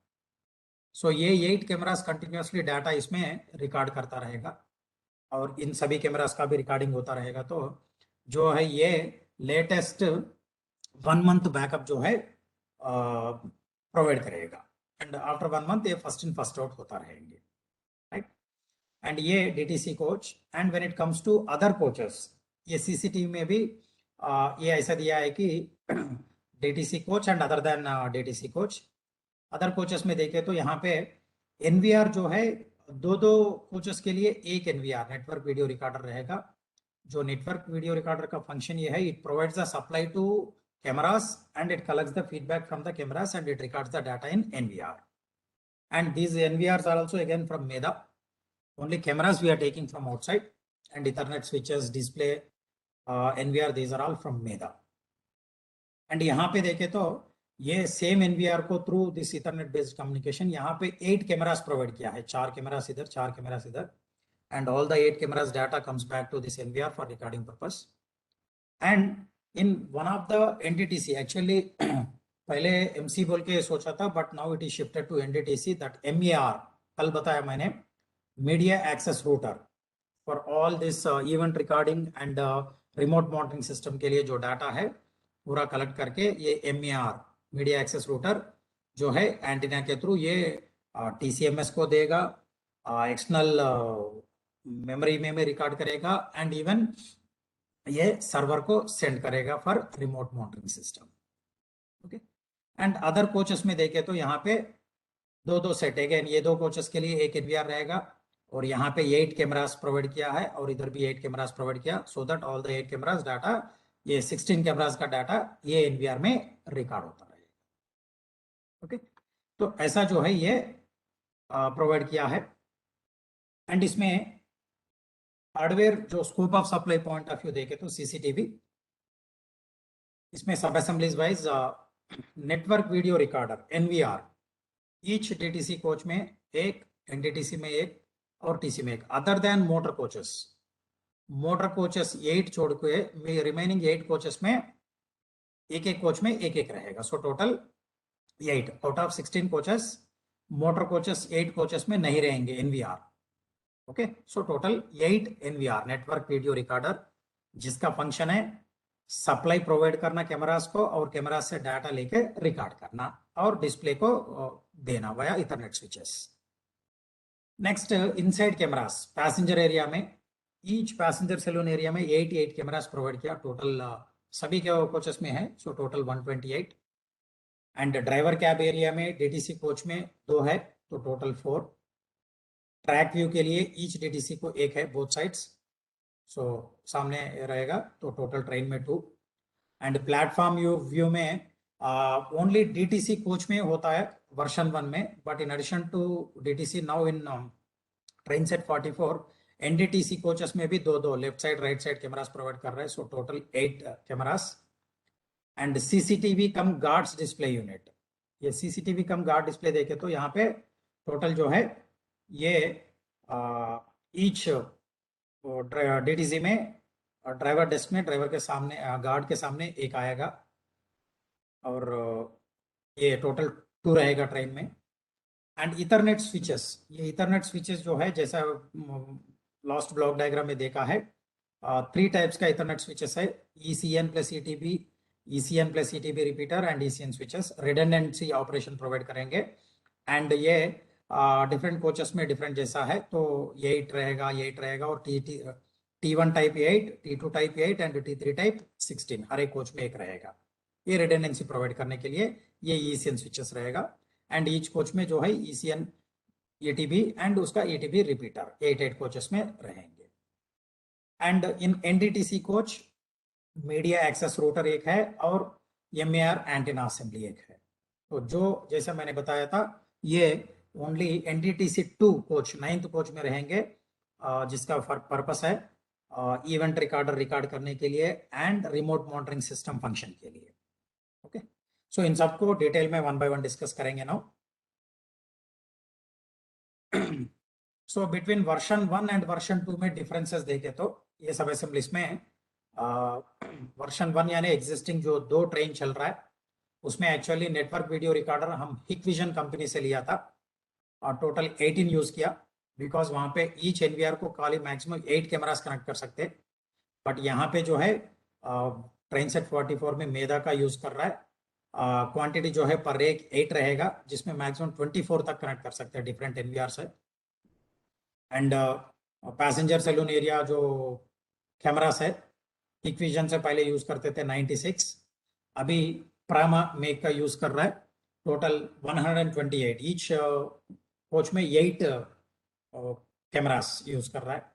सो ये 8 कैमरास कंटिन्यूसली डाटा इसमें रिकॉर्ड करता रहेगा और इन सभी कैमरास का भी रिकॉर्डिंग होता रहेगा। तो जो है ये लेटेस्ट 1 मंथ बैकअप जो है प्रोवाइड करेगा एंड आफ्टर 1 मंथ ये फर्स्ट इन फर्स्ट आउट होता रहेंगे, राइट। एंड ये DTC coach and when it comes to other coaches, ये सीसीटीवी में भी ये ऐसा दिया है कि DTC coach and other than DTC coach. Other coaches में देखें तो यहाँ पे एनवीआर जो है दो कोचेस के लिए एक एनवीआर नेटवर्क वीडियो रिकॉर्डर रहेगा। जो नेटवर्क वीडियो रिकॉर्डर का फंक्शन ये है, it provides the supply to cameras and it collects the feedback from the cameras and it records the data in NVR. And these NVRs are also again from Medha. Only cameras we are taking from outside and Ethernet switches, display, NVR, these are all from Medha. And यहाँ पे देखे तो ये same NVR को through this Ethernet based communication यहाँ पे 8 cameras provide किया है, 4 cameras इधर, 4 cameras इधर, and all the 8 cameras data comes back to this NVR for recording purpose. And in one of the NDTC, actually पहले MC बोल के सोचा था, but now it is shifted to NDTC, that MER कल बताया मैंने, media access router for all this event recording and remote monitoring system के लिए जो डाटा है पूरा कलेक्ट करके ये MER media access router जो है एंटीना के थ्रू ये TCMS को देगा, एक्सटर्नल मेमोरी में रिकॉर्ड करेगा एंड इवन ये सर्वर को सेंड करेगा for remote monitoring system. Okay, and other coaches में देखें तो यहाँ पे दो सेट है, ये 2 कोचेस के लिए एक एनवीआर रहेगा और यहाँ पे 8 कैमरास प्रोवाइड किया है और इधर भी 8 कैमरास प्रोवाइड किया, so that all the 8 cameras data, ये 16 कैमरास का डाटा ये एनवीआर में रिकॉर्ड होता रहेगा। ओके, तो ऐसा जो है ये प्रोवाइड किया है। एंड इसमें हार्डवेयर जो scope of supply point of view देखे तो सीसीटीवी, इसमें सब assemblies wise network video recorder NVR, each DTC coach में एक, एनडीटीसी में एक और टीसी में एक, अदर देन मोटर कोचेस 8 छोड़ के रिमेनिंग 8 कोचेस में एक कोच में एक रहेगा। सो total 8 out of 16 coaches, motor coaches 8 coaches में नहीं रहेंगे एनवीआर। ओके, सो total 8 NVR network video recorder, जिसका फंक्शन है सप्लाई प्रोवाइड करना कैमरास को और कैमरास से डाटा लेके रिकॉर्ड करना और डिस्प्ले को देना via Ethernet switches. Next, inside cameras passenger area में, ईच पैसेंजर सैलून एरिया में 8 कैमरास प्रोवाइड किया, टोटल सभी के कोचेस में है, so total 128। And driver cab area में डीटीसी कोच में 2 है, तो टोटल 4। ट्रैक व्यू के लिए ईच डीटीसी को एक है, बोथ साइड्स, सो सामने रहेगा, तो टोटल ट्रेन में 2। एंड प्लेटफॉर्म व्यू में ओनली डीटीसी कोच में होता है वर्जन 1 में, but in addition to DTC now in trainset 44 NDTC coaches में भी 2 left side right side cameras provide कर रहे हैं, so total 8 cameras. And CCTV cum guards display unit, ये सीसीटीवी कम गार्ड डिस्प्ले देखे तो यहाँ पे टोटल जो है ये ईच डीटीसी में ड्राइवर डेस्क में ड्राइवर के सामने गार्ड के सामने एक आएगा और ये टोटल 2 रहेगा ट्रेन में। एंड इथरनेट स्विचेस, ये इथरनेट स्विचेस जो है जैसा लास्ट ब्लॉक डायग्राम में देखा है, 3 टाइप्स का इथरनेट स्विचेस है, ECN plus ETB, ECN plus ETB repeater and ECN switches, redundancy operation provide करेंगे। एंड ये डिफरेंट कोचेस में डिफरेंट जैसा है, तो 8 रहेगा और T1 type 8, T2 type 8 and T3 type 16, हर एक कोच में एक रहेगा। ये रिडंडेंसी प्रोवाइड करने के लिए ये ECN स्विचेस रहेगा। एंड ईच कोच में जो है ECN ETB एंड उसका ETB रिपीटर 8 कोचेस में रहेंगे। And in NDTC coach media access router एक है और MER एंटीना असेंबली एक है। तो जो जैसे मैंने बताया था, ये only NDTC 2 coach 9th coach में रहेंगे, जिसका पर्पस है इवेंट रिकॉर्डर रिकॉर्ड करने के लिए and remote monitoring system function के लिए। ओके, सो इन सबको डिटेल में 1 by 1 डिस्कस करेंगे now. So between version 1 and version 2 में डिफरेंसेस देखे तो ये सब असेंबलीज में वर्जन 1 यानी एग्जिस्टिंग जो 2 ट्रेन चल रहा है, उसमें एक्चुअली नेटवर्क वीडियो रिकॉर्डर हम हिकविजन कंपनी से लिया था और टोटल 18 यूज किया, बिकॉज वहां पे ईच एनवीआर को खाली मैक्सिमम 8 कैमरास कनेक्ट कर सकते, बट यहाँ पे जो है ट्रेनसेट 44 में मेधा का यूज कर रहा है। क्वांटिटी जो है पर एक 8 रहेगा, जिसमें मैक्सिमम 24 तक कनेक्ट कर सकते हैं डिफरेंट एनवीआर से। एंड पैसेंजर सैलून एरिया जो कैमरास है, हिकविजन से पहले यूज करते थे 96, अभी प्रामा मेक का यूज कर रहा है। टोटल 128, ईच कोच में 8 कैमरास यूज कर रहा है।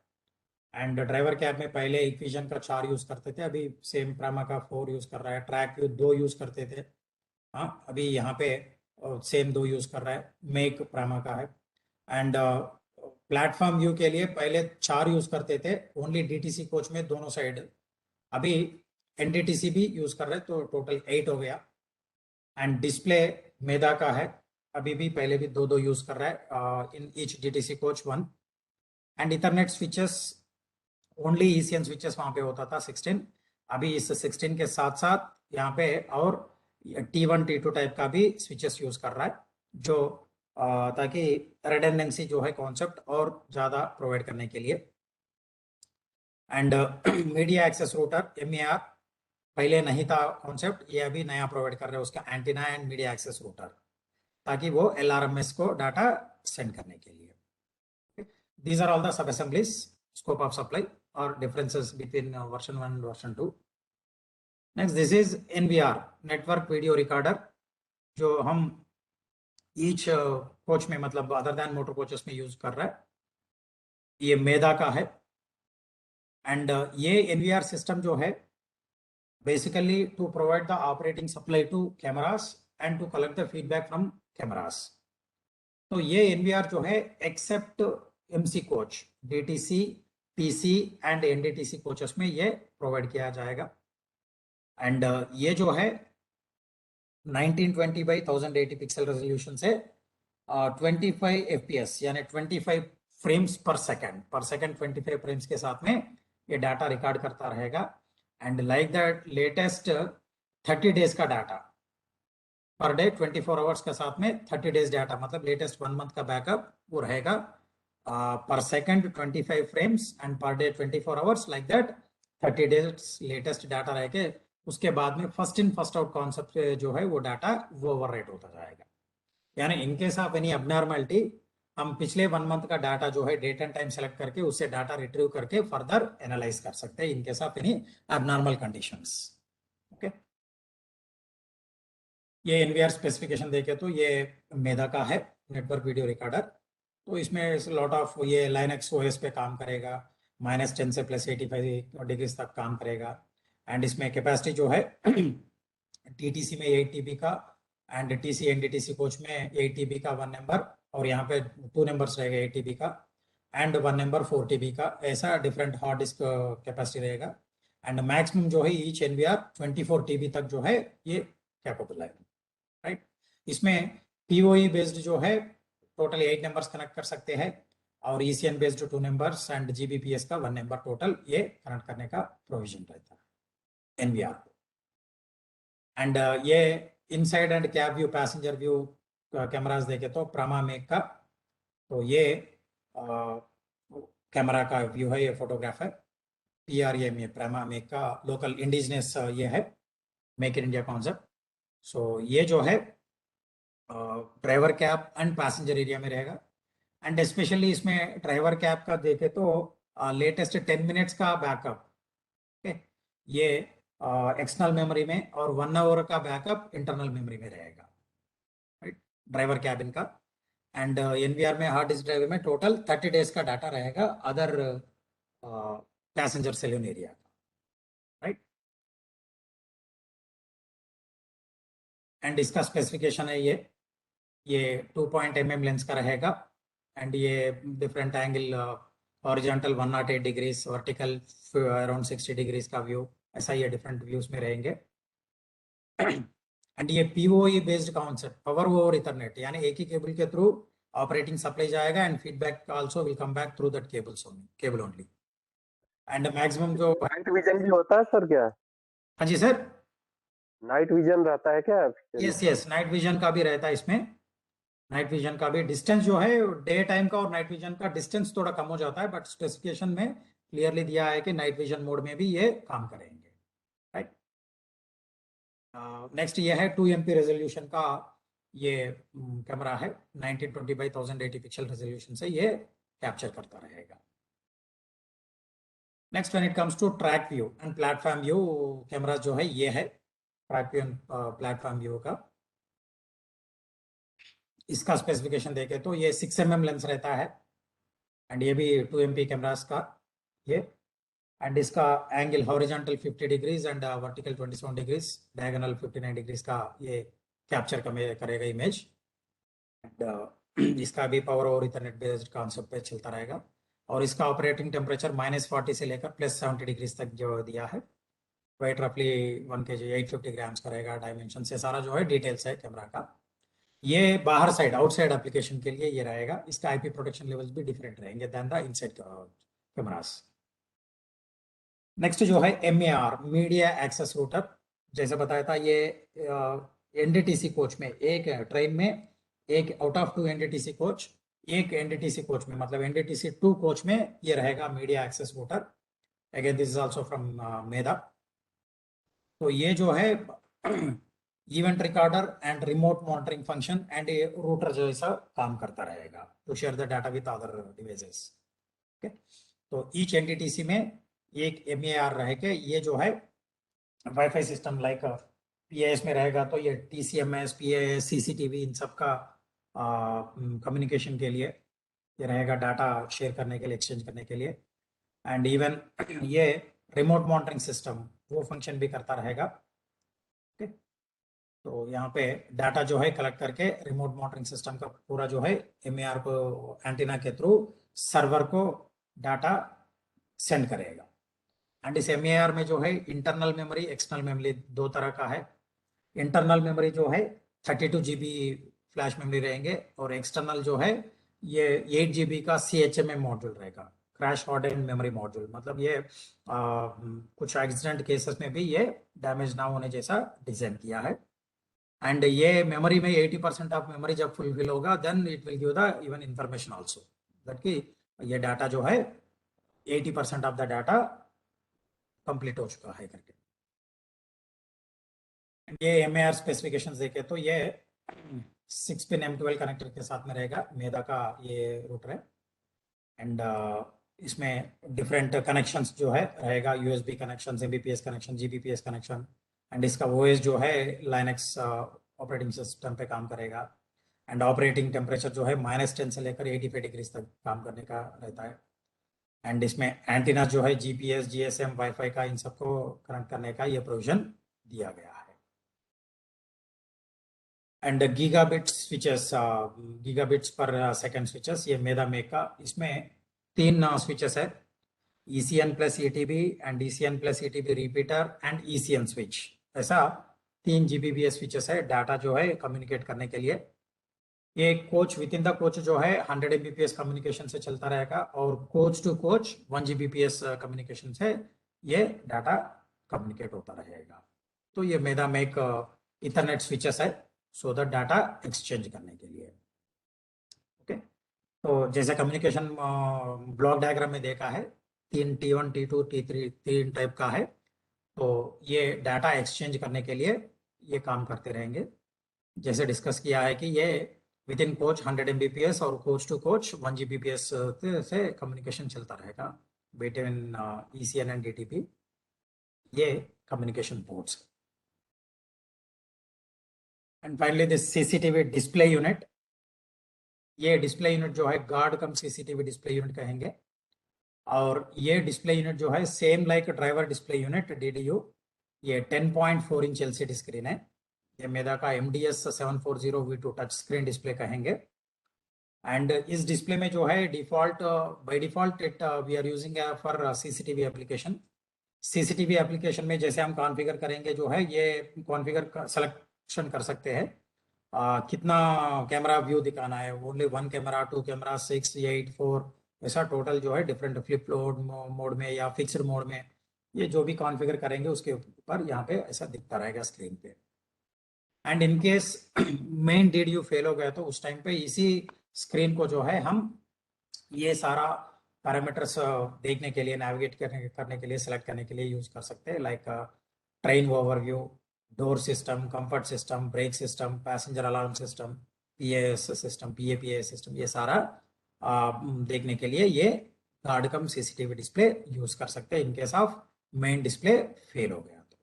एंड ड्राइवर कैब में पहले हिकविजन का 4 यूज करते थे, अभी सेम प्रामा का 4 यूज कर रहा है। ट्रैक व्यू 2 यूज करते थे, हाँ अभी यहाँ पे सेम 2 यूज कर रहा है, मेक प्रामा का है। एंड प्लेटफॉर्म व्यू के लिए पहले 4 यूज करते थे ओनली डीटीसी कोच में दोनों साइड, अभी एनडीटीसी भी यूज कर रहे हैं, तो टोटल 8 हो गया। एंड डिस्प्ले मेधा का है, अभी भी पहले भी 2 यूज कर रहा है in each DTC coach 1। And Ethernet switches only ECN switches वहां पे होता था 16, अभी इस 16 के साथ साथ यहाँ पे और T1 T2 टाइप का भी स्विचेस यूज कर रहा है, जो ताकि रिडंडेंसी जो है कॉन्सेप्ट और ज्यादा प्रोवाइड करने के लिए। And media access router MER पहले नहीं था कॉन्सेप्ट, ये अभी नया प्रोवाइड कर रहे हैं, उसका antenna and media access router, ताकि वो LRMS को डाटा सेंड करने के लिए। These are all the sub assemblies, scope of supply or differences between version 1 and version 2. Next, this is NVR, network video recorder, जो हम each कोच में मतलब अदर देन मोटर कोचेस में use कर रहा है। ये मेधा का है। एंड ये NVR सिस्टम जो है basically to provide the operating supply to cameras and to collect the feedback from cameras. तो ये NVR जो है except MC coach, DTC, TC and NDTC coaches में ये प्रोवाइड किया जाएगा। एंड ये जो है 1920 by 1080 पिक्सल रेजोल्यूशन से 25 FPS यानी 25 फ्रेम्स पर सेकंड 25 फ्रेम्स के साथ में ये डाटा रिकॉर्ड करता रहेगा। And like that latest 30 days का डाटा पर डे 24 आवर्स के साथ में 30 डेज डाटा, मतलब लेटेस्ट 1 मंथ का बैकअप वो रहेगा पर second 25 frames and per day 24 hours, like that 30 days latest data रह के उसके बाद में first in first out concept जो है वो डाटा वो ओवरराइट होता जाएगा। यानी इनकेस ऑफ एनी अबनॉर्मलिटी हम पिछले 1 मंथ का डाटा जो है डेट एंड टाइम सेलेक्ट करके उससे डाटा रिट्रीव करके फर्दर एनालाइज कर सकते हैं in case of any abnormal conditions. Okay, ये NVR स्पेसिफिकेशन देखे तो ये मेधा का है नेटवर्क वीडियो रिकॉर्डर। तो इसमें लॉट ऑफ ये लाइनक्स OS पे काम करेगा, -10 से +85 डिग्रीज तक काम करेगा। एंड इसमें कैपेसिटी जो है TTC में 8 TB का एंड TC NDTC कोच में 8 TB का 1 नंबर, और यहाँ पे 2 नंबर्स रहेगा 8 TB का एंड 1 नंबर 4 TB का, ऐसा डिफरेंट हार्ड डिस्क कैपेसिटी रहेगा। एंड मैक्सिमम जो है ईच NVR 24 TB तक जो है ये कैपेबल है, राइट। इसमें PoE बेस्ड जो है टोटल 8 नंबर्स कनेक्ट कर सकते हैं और ECN based 2 numbers and GBPS का 1 नंबर टोटल ये कनेक्ट करने का प्रोविजन रहता है NVR को। एंड ये inside and cab view passenger view cameras देखे तो प्रामा मेक का, तो ये कैमरा का व्यू है, ये फोटोग्राफ है PRMA प्रामा मेक का लोकल इंडिजिनस ये है मेक इन इंडिया कॉन्सेप्ट। सो ये जो है driver cab and passenger area में रहेगा। एंड स्पेशली इसमें ड्राइवर कैब का देखे तो लेटेस्ट 10 मिनट्स का बैकअप, ये एक्सटर्नल मेमोरी में और 1 आवर का बैकअप इंटरनल मेमोरी में रहेगा, राइट, ड्राइवर कैबिन का। एंड NVR में हार्ड डिस्क ड्राइव में टोटल 30 डेज का डाटा रहेगा अदर पैसेंजर सैलून एरिया का, राइट। एंड इसका स्पेसिफिकेशन है ये 2 mm लेंस का रहेगा एंड ये different angle horizontal 108 degrees, vertical around 60 degrees का व्यू, ऐसा ये डिफरेंट व्यूज में रहेंगे। एंड ये PoE based concept, power over Ethernet, यानी एक ही केबल के थ्रू ऑपरेटिंग सप्लाई जाएगा and feedback also will come back through that cable only. And maximum जो नाइट विजन भी होता है सर क्या? हाँ जी सर, नाइट विजन रहता है क्या? यस, नाइट विजन का भी रहता है इसमें। नाइट विजन का भी डिस्टेंस जो है डे टाइम का और नाइट विजन का डिस्टेंस थोड़ा कम हो जाता है, बट स्पेसिफिकेशन में क्लियरली दिया है कि नाइट विजन मोड में भी ये काम करेंगे, राइट। नेक्स्ट ये है 2 MP रेजोल्यूशन का ये कैमरा है। 1920 बाई 1080 पिक्सल रेजोल्यूशन से ये कैप्चर करता रहेगा। Next when it comes to track view and platform view camera जो है ये है track view and platform view का। इसका स्पेसिफिकेशन देखें तो ये 6 mm लेंस रहता है एंड ये भी 2 MP कैमरास का ये। एंड इसका angle horizontal 50 degrees and vertical 27 degrees, diagonal 59 degrees का ये कैप्चर करेगा इमेज। एंड इसका भी पावर और इथरनेट बेस्ड कॉन्सेप्ट पे चलता रहेगा। और इसका ऑपरेटिंग टेम्परेचर -40 से लेकर +70 डिग्रीज तक जो दिया है। वेट रफली 1 kg 850 ग्राम्स का रहेगा। डायमेंशन से सारा जो है डिटेल्स है कैमरा का। ये बाहर साइड आउटसाइड एप्लीकेशन के लिए ये रहेगा। इसका IP प्रोटेक्शन लेवल्स भी डिफरेंट रहेंगे than the inside cameras. Next जो है MAR मीडिया एक्सेस रूटर। जैसे बताया था ये NDTC कोच में, एक ट्रेन में एक आउट ऑफ 2 NDTC कोच, एक NDTC कोच में मतलब NDTC 2 कोच में ये रहेगा media access router. Again this is also from Medha. तो ये जो है event recorder and remote monitoring function and router जैसा काम करता रहेगा to share the data with other devices. Okay, तो ईच NDTC में एक MAR रहेगा। ये जो है वाईफाई सिस्टम लाइक PAS में रहेगा तो ये TCMS, PAS, CCTV इन सब का कम्युनिकेशन के लिए ये रहेगा, डाटा शेयर करने के लिए, एक्सचेंज करने के लिए। एंड इवन ये रिमोट मॉनिटरिंग सिस्टम वो फंक्शन भी करता रहेगा। ओके, तो यहाँ पे डाटा जो है कलेक्ट करके रिमोट मॉनिटरिंग सिस्टम का पूरा जो है MAR को एंटीना के थ्रू सर्वर को डाटा सेंड करेगा। एंड इस MAR में जो है इंटरनल मेमोरी, एक्सटर्नल मेमोरी दो तरह का है। इंटरनल मेमोरी जो है 32 GB फ्लैश मेमोरी रहेंगे और एक्सटर्नल जो है ये 8 GB का CHMM मॉड्यूल रहेगा, क्रैश हार्डेंड मेमोरी मॉड्यूल। मतलब ये कुछ एक्सीडेंट केसेस में भी ये डैमेज ना होने जैसा डिजाइन किया है। एंड ये मेमोरी में 80% ऑफ मेमोरी जब फुलफिल होगा then it will give the even information also that कि ये डाटा जो है 80% ऑफ द डाटा कंप्लीट हो चुका है करके। ये MAR स्पेसिफिकेशन देखे तो ये 6 पिन M12 कनेक्टर के साथ में रहेगा। मेधा का ये रूटर है। एंड इसमें डिफरेंट कनेक्शंस जो है रहेगा, USB connection, MBPS connection, GBPS connection. And इसका OS जो है लाइनक्स ऑपरेटिंग सिस्टम पे काम करेगा। एंड ऑपरेटिंग टेम्परेचर जो है -10 से लेकर 85 डिग्रीज तक काम करने का रहता है। एंड इसमें एंटीना जो है GPS, GSM, वाईफाई का इन सबको कनेक्ट करने का ये प्रोविजन दिया गया है। And gigabit switches, gigabits per second switches, ये मेधा मेक का। इसमें 3 स्विचेस है, ECN plus ETB and ECN plus ETB repeater and ECN switch. ऐसा 3 GBPS स्विचेस है डाटा जो है कम्युनिकेट करने के लिए। ये coach within the coach जो है 100 Mbps कम्युनिकेशन से चलता रहेगा और coach to coach 1 Gbps communication से ये डाटा कम्युनिकेट होता रहेगा। तो ये मेधा मेक इथरनेट स्विचेस है सो दैट डाटा एक्सचेंज करने के लिए। ओके, तो जैसे कम्युनिकेशन ब्लॉक डायग्राम में देखा है 3 T1, T2, T3 3 टाइप का है। तो ये डाटा एक्सचेंज करने के लिए ये काम करते रहेंगे। जैसे डिस्कस किया है कि ये विद इन कोच 100 Mbps और कोच टू कोच 1 Gbps से कम्युनिकेशन चलता रहेगा बिटवीन ECN एंड DTP, ये communication ports. And finally this CCTV display unit. ये डिस्प्ले यूनिट जो है गार्ड कम CCTV डिस्प्ले यूनिट कहेंगे। और ये डिस्प्ले यूनिट जो है same like driver display unit DDU। ये 10.4 इंच LCD स्क्रीन है। ये मेधा का MDS 740V2 touch screen display कहेंगे। एंड इस डिस्प्ले में जो है default by default it we are using for CCTV application. CCTV application में जैसे हम कॉन्फ़िगर करेंगे जो है ये कॉन्फ़िगर सिलेक्शन कर सकते हैं कितना कैमरा व्यू दिखाना है, ओनली 1 कैमरा, 2 कैमरा, 6, 8, 4 ऐसा टोटल जो है डिफरेंट फ्लिप मोड में या फिक्स्ड मोड में ये जो भी कॉन्फ़िगर करेंगे उसके ऊपर यहाँ पे ऐसा दिखता रहेगा स्क्रीन पे। And in case main DDU fail हो गया तो उस टाइम पे इसी स्क्रीन को जो है हम ये सारा पैरामीटर्स देखने के लिए, नेविगेट करने के लिए, सेलेक्ट करने के लिए यूज कर सकते हैं, like train overview, door system, comfort system, brake system, passenger alarm system, PAS system, PAPA system, ये सारा देखने के लिए ये गार्ड कम CCTV डिस्प्ले यूज कर सकते हैं इन case of main display fail हो गया तो।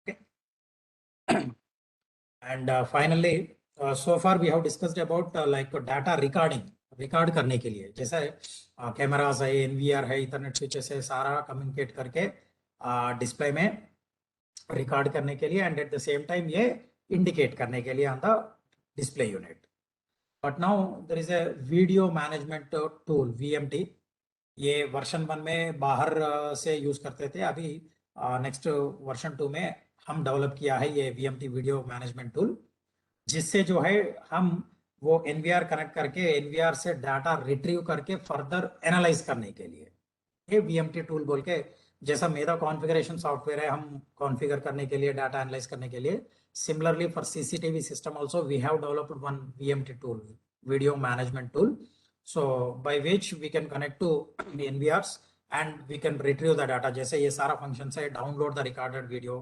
Okay, and finally so far we have discussed about like data record करने के लिए, जैसे कैमरास है, NVR है, इथरनेट स्विचेस है, सारा कम्युनिकेट करके डिस्प्ले में रिकॉर्ड करने के लिए, and at the same time ये इंडिकेट करने के लिए on the display unit. But now there is a video management tool VMT, ये वर्जन 1 में बाहर से यूज करते थे, अभी नेक्स्ट वर्जन 2 में हम डेवलप किया है ये VMT वीडियो मैनेजमेंट टूल, जिससे जो है हम वो NVR कनेक्ट करके NVR से डाटा रिट्रीव करके फर्दर एनालाइज करने के लिए ये VMT टूल बोल के, जैसा मेरा कॉन्फ़िगरेशन सॉफ्टवेयर है हम कॉन्फ़िगर करने के लिए, डाटा एनालाइज करने के लिए, similarly for CCTV system also we have developed one VMT tool, video management tool, so by which we can connect to the NVRs and we can retrieve the data। जैसे ये सारा function है, download the recorded video,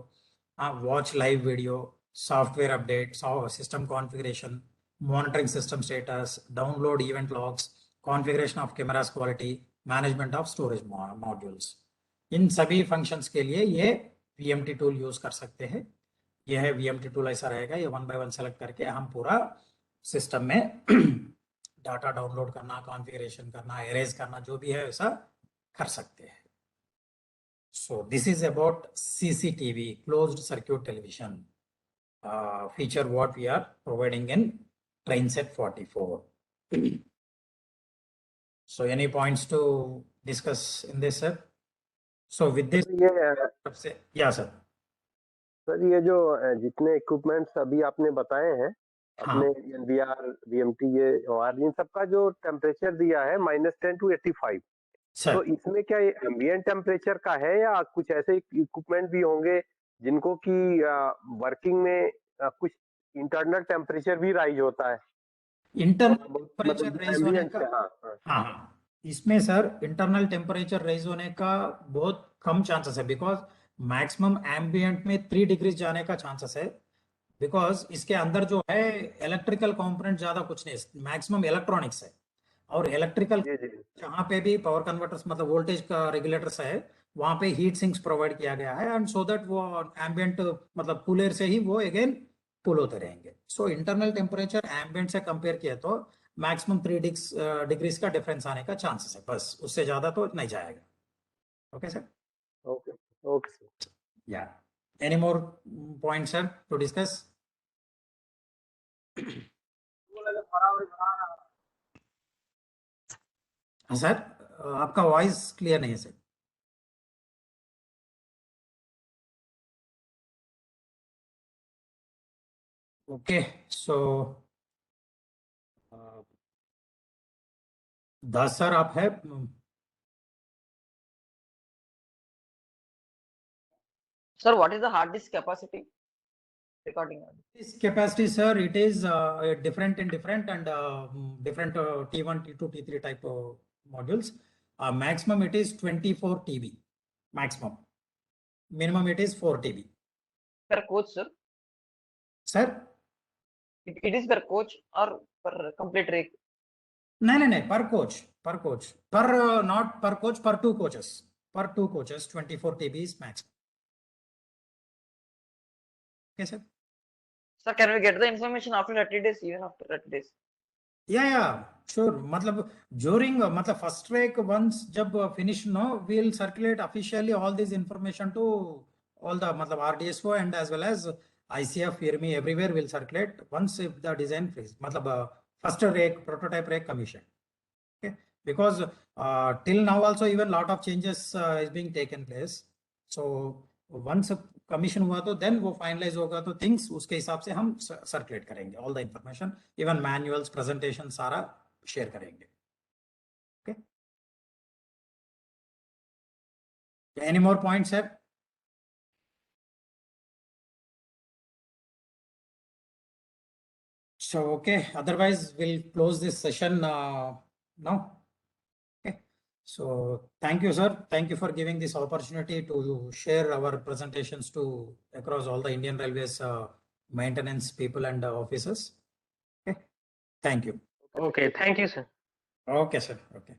watch live video, software update, system configuration, monitoring system status, download event logs, configuration of cameras quality, management of storage modules, इन सभी functions के लिए ये VMT tool use कर सकते हैं। ये है VMT टूल, ऐसा रहेगा, ये 1 by 1 सेलेक्ट करके हम पूरा सिस्टम में डाटा डाउनलोड करना, कॉन्फ़िगरेशन करना, एरेज करना, जो भी है वैसा कर सकते हैं। So this is about CCTV, closed circuit television feature what we are providing in Trainset 44. So any points to discuss in this, sir? So with this, ये yeah sir, सर ये जो जितने इक्विपमेंट्स अभी आपने बताए हैं अपने NVR VMT ये और इन सबका जो टेम्परेचर दिया है -10 to 85, तो sir, इसमें क्या ये एम्बिएंट टेम्परेचर का है या कुछ ऐसे इक्विपमेंट भी होंगे जिनको कि वर्किंग में कुछ इंटरनल टेम्परेचर भी राइज होता है? इंटरनल मतलब टेम्परेचर रेज होने एम्बिएंट का, हाँ हाँ इसमें सर इंटरनल टेम्परेचर रेज होने का बहुत कम चांसेस है, बिकॉज मैक्सिमम एम्बिएंट में 3 डिग्रीज जाने का चांसेस है, बिकॉज इसके अंदर जो है इलेक्ट्रिकल कंपोनेंट ज्यादा कुछ नहीं, मैक्सिमम इलेक्ट्रॉनिक्स है, और इलेक्ट्रिकल जी जी जहाँ पे भी पावर कन्वर्टर्स मतलब वोल्टेज का रेगुलेटर्स है वहां पे हीट सिंक्स प्रोवाइड किया गया है, एंड सो दैट वो एम्बिएंट मतलब कूलर से ही वो अगेन कूल होते रहेंगे। सो इंटरनल टेम्परेचर एम्बिएंट से कंपेयर किया तो मैक्सिमम 3 डिग्रीज का डिफरेंस आने का चांसेस है, बस उससे ज्यादा तो नहीं जाएगा। Okay sir, okay okay sir. या any more point sir to discuss? हाँ सर, आपका वॉइस क्लियर नहीं है सर। ओके, सो 10 सर आप है? Sir, what is the hard disk capacity? Recording hard disk. This capacity, sir, it is different in different and different T1, T2, T3 type of modules. Maximum it is 24 TB. Maximum. Minimum it is 4 TB. Per coach, sir? Sir? It is per coach or per complete rake? No, per coach. Per coach. Not per coach, per 2 coaches. Per 2 coaches, 24 TB is maximum. Okay, sir? Sir, can we get the information after 30 days, even after 30 days? Yeah, sure. मतलब during मतलब first rake once जब finish no, we'll circulate officially all this information to all the मतलब RDSO and as well as ICF, IRIMEE, everywhere will circulate once if the design freeze मतलब first rake prototype rake commission. Okay, because till now also even lot of changes is being taken place. So once commission हुआ तो then वो finalise होगा तो things उसके हिसाब से हम सर्कुलेट करेंगे, all the information, even manuals, presentation सारा शेयर करेंगे। Okay, Any more points, sir? So, okay, otherwise we'll close this session now. Okay. So thank you, sir. Thank you for giving this opportunity to share our presentations to across all the Indian Railways maintenance people and officers. Okay. Thank you. Okay, thank you, sir. Okay, sir. Okay.